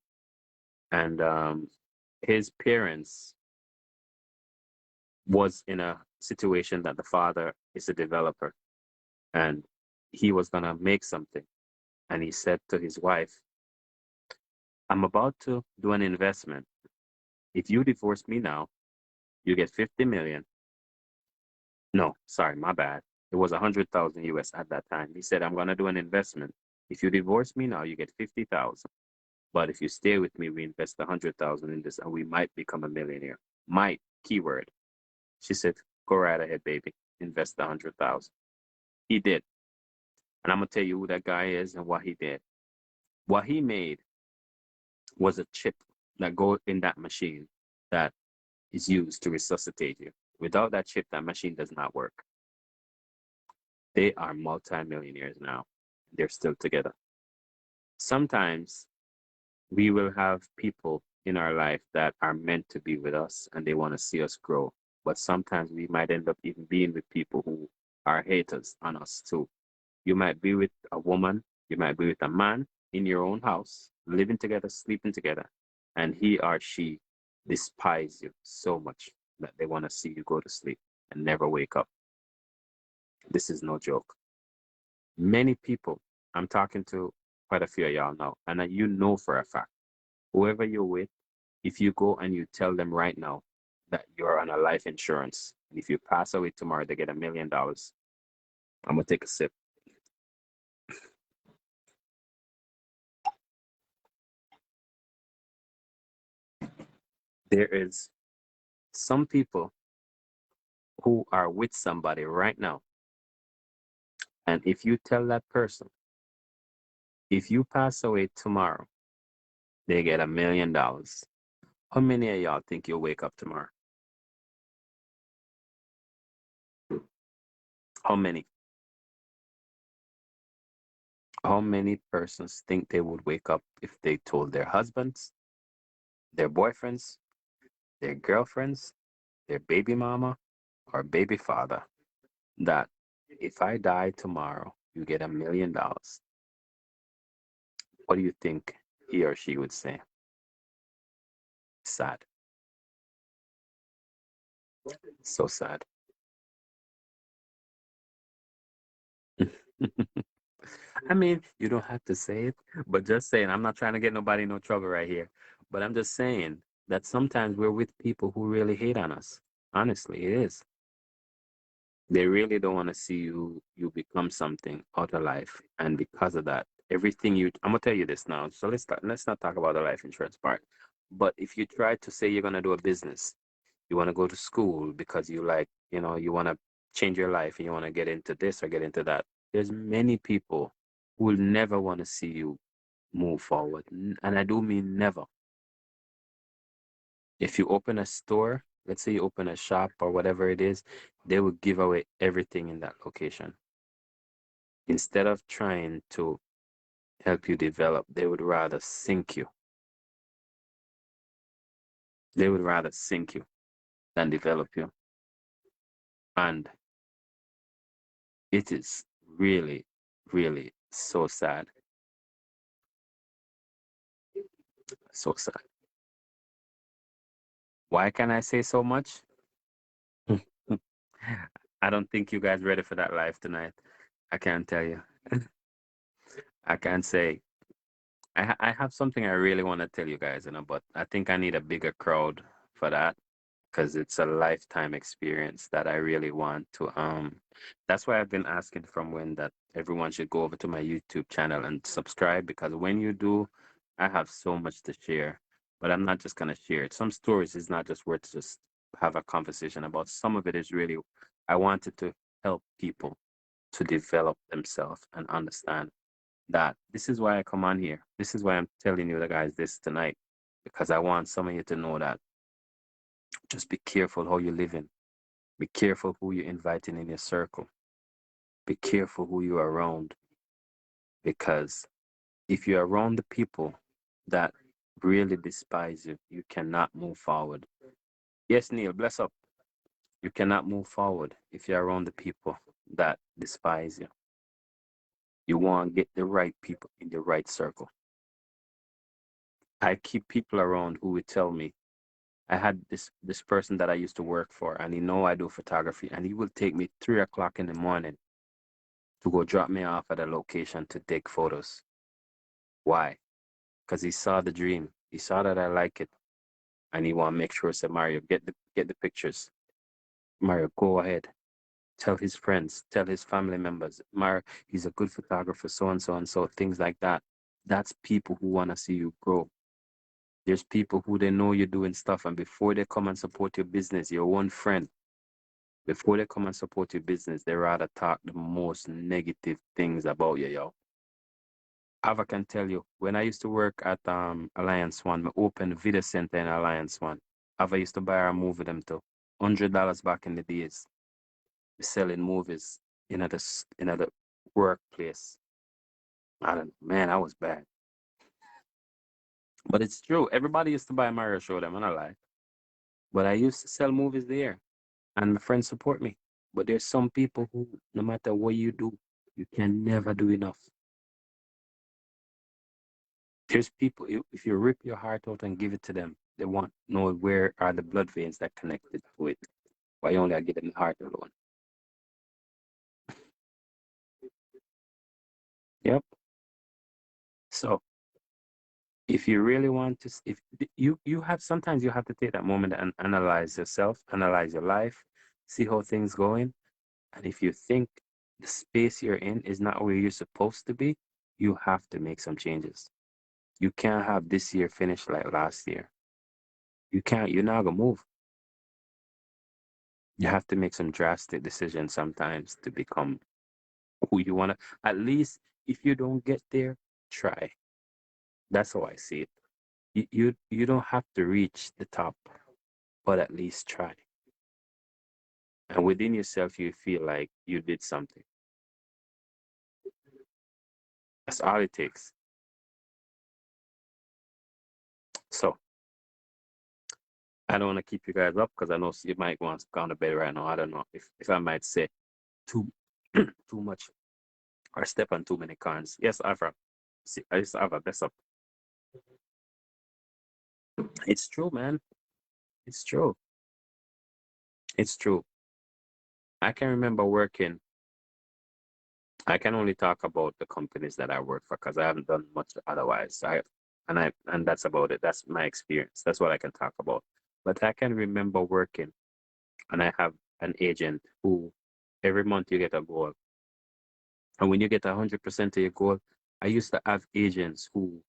And his parents was in a situation that the father is a developer and he was going to make something. And he said to his wife, I'm about to do an investment. If you divorce me now, you get 50 million. No, sorry, my bad. It was 100,000 US at that time. He said, I'm going to do an investment. If you divorce me now, you get 50,000. But if you stay with me, we invest 100,000 in this and we might become a millionaire. Might, keyword. She said, go right ahead, baby. Invest 100,000. He did. And I'm going to tell you who that guy is and what he did. What he made was a chip that goes in that machine that is used to resuscitate you. Without that chip, that machine does not work. They are multimillionaires now. They're still together. Sometimes we will have people in our life that are meant to be with us and they want to see us grow. But sometimes we might end up even being with people who are haters on us too. You might be with a woman, you might be with a man in your own house, living together, sleeping together, and he or she despise you so much that they want to see you go to sleep and never wake up. This is no joke. Many people, I'm talking to quite a few of y'all now, and you know for a fact, whoever you're with, if you go and you tell them right now that you're on a life insurance, and if you pass away tomorrow, they get $1 million. I'm gonna take a sip. There is some people who are with somebody right now, and if you tell that person, if you pass away tomorrow, they get $1 million. How many of y'all think you'll wake up tomorrow? How many? How many persons think they would wake up if they told their husbands, their boyfriends, their girlfriends, their baby mama, or baby father that if I die tomorrow, you get $1 million? What do you think he or she would say? Sad. So sad. I mean, you don't have to say it, but just saying, I'm not trying to get nobody in no trouble right here. But I'm just saying that sometimes we're with people who really hate on us. Honestly, it is. They really don't want to see you become something out of life. And because of that, everything I'm gonna tell you this now. So let's not talk about the life insurance part. But if you try to say you're gonna do a business, you want to go to school because you like, you want to change your life and you want to get into this or get into that. There's many people who will never want to see you move forward. And I do mean never. If you open a store, let's say you open a shop or whatever it is, they will give away everything in that location. Instead of trying to help you develop, they would rather sink you. They would rather sink you than develop you. And it is really, really so sad. So sad. Why can I say so much? I don't think you guys ready for that life tonight. I can't tell you. I can't say. I have something I really want to tell you guys, but I think I need a bigger crowd for that because it's a lifetime experience that I really want to. That's why I've been asking from when that everyone should go over to my YouTube channel and subscribe, because when you do, I have so much to share. But I'm not just gonna share it. Some stories is not just worth just have a conversation about. Some of it is really I wanted to help people to develop themselves and understand that this is why I come on here. This is why I'm telling you the guys this tonight, because I want some of you to know that just be careful how you're living. Be careful who you're inviting in your circle. Be careful who you're around, because if you're around the people that really despise you, you cannot move forward. Yes, Neil, bless up. You cannot move forward if you're around the people that despise you. You want to get the right people in the right circle. I keep people around who would tell me. I had this person that I used to work for, and he know I do photography, and he will take me 3 o'clock in the morning to go drop me off at a location to take photos. Why? Because he saw the dream. He saw that I like it, and he want to make sure. Say, Mario, get the pictures. Mario, go ahead. Tell his friends, tell his family members. Mario, he's a good photographer, so and so and so. Things like that. That's people who want to see you grow. There's people who they know you're doing stuff, and before they come and support your business, your one friend, before they come and support your business, they rather talk the most negative things about you, yo. Ava can tell you, when I used to work at Alliance One, I opened a video center in Alliance One. Ava used to buy our movie them too. $100 back in the days. Selling movies in the workplace. I don't know, man, I was bad. But it's true. Everybody used to buy Mario show them, and I lie. But I used to sell movies there, and my friends support me. But there's some people who, no matter what you do, you can never do enough. There's people, if you rip your heart out and give it to them, they want to know where are the blood veins that connected to it. Why only I give them the heart alone? Yep. So if you really want to, if you have, sometimes you have to take that moment and analyze yourself, analyze your life, see how things going. And if you think the space you're in is not where you're supposed to be, you have to make some changes. You can't have this year finish like last year. You can't, you're not gonna move. You have to make some drastic decisions sometimes to become who you wanna. At least if you don't get there, try. That's how I see it. You don't have to reach the top, but at least try. And within yourself you feel like you did something. That's all it takes. So I don't want to keep you guys up because I know you might want to go on to bed right now. I don't know if I might say too too much or step on too many corns. Yes, Avra. See, I used to have a best up. It's true, man. It's true. It's true. I can remember working. I can only talk about the companies that I work for because I haven't done much otherwise. And that's about it. That's my experience. That's what I can talk about. But I can remember working, and I have an agent who every month you get a goal. And when you get 100% of your goal, I used to have agents who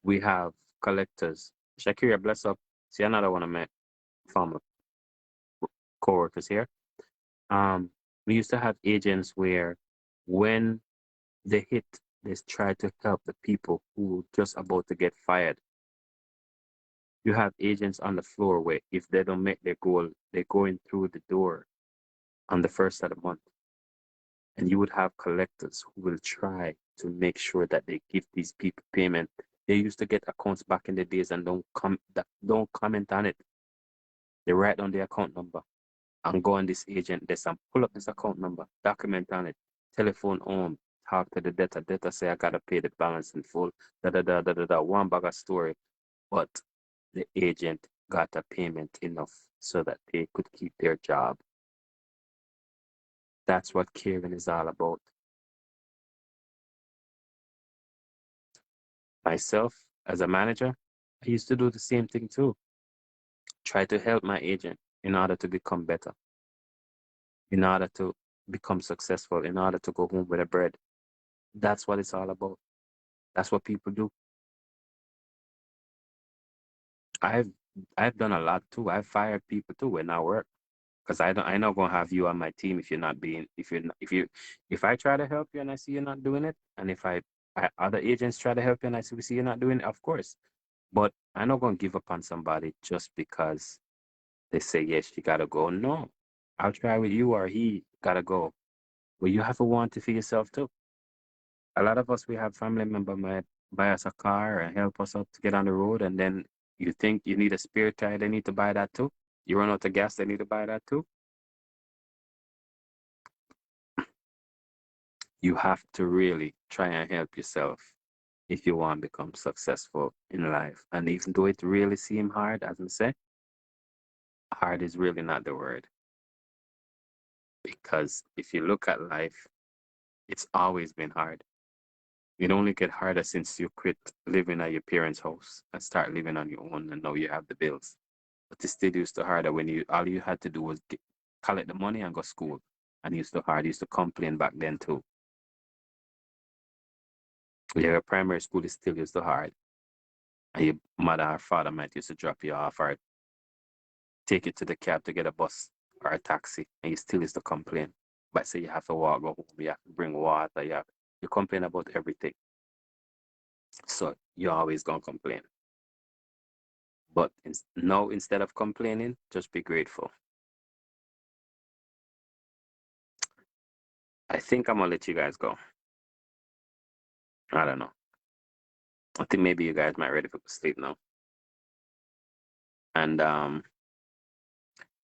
we have collectors. Shakira, bless up. See another one of my former coworkers here. We used to have agents where when they hit, they try to help the people who just about to get fired. You have agents on the floor where if they don't make their goal, they're going through the door on the first of the month. And you would have collectors who will try to make sure that they give these people payment. They used to get accounts back in the days and don't comment on it. They write down the account number and go on this agent this and pull up this account number, document on it, telephone home, talk to the debtor. Debtor say I gotta pay the balance in full. Da da da da da da. One bag of story, but the agent got a payment enough so that they could keep their job. That's what caring is all about. Myself, as a manager, I used to do the same thing too. Try to help my agent in order to become better, in order to become successful, in order to go home with a bread. That's what it's all about. That's what people do. I've I've done a lot too. I've fired people too in our work because I'm not gonna have you on my team if you're not being if you're not, if I try to help you and I see you're not doing it, and if other agents try to help you and I see you're not doing it, of course. But I'm not gonna give up on somebody just because they say yes, you gotta go. No, I'll try with you or he gotta go. But you have to want it for yourself too. A lot of us we have family member might buy us a car and help us out to get on the road, and then you think you need a spare tire, they need to buy that too. You run out of gas, they need to buy that too. You have to really try and help yourself if you want to become successful in life. And even though it really seems hard, as I say, hard is really not the word. Because if you look at life, it's always been hard. It only get harder since you quit living at your parents' house and start living on your own, and now you have the bills. But it still used to harder when you all you had to do was collect the money and go to school. And it used to hard. It used to complain back then too. Your primary school is still used to hard. And your mother or father might used to drop you off or take you to the cab to get a bus or a taxi, and you still used to complain. But say you have to walk, go home, you have to bring water, you complain about everything. So you're always gonna complain. But now instead of complaining, just be grateful. I think I'm gonna let you guys go. I don't know. I think maybe you guys might ready for sleep now. And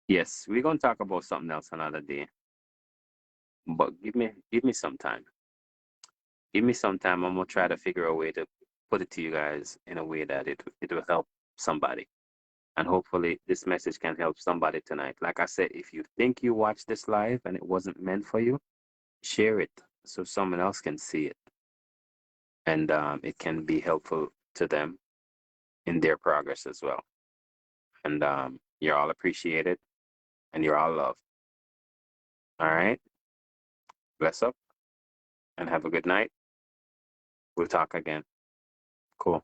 yes, we're gonna talk about something else another day. But give me some time. Give me some time. I'm gonna try to figure a way to put it to you guys in a way that it will help somebody. And hopefully this message can help somebody tonight. Like I said, if you think you watched this live and it wasn't meant for you, share it so someone else can see it. And it can be helpful to them in their progress as well. And you're all appreciated and you're all loved. All right. Bless up and have a good night. We'll talk again. Cool.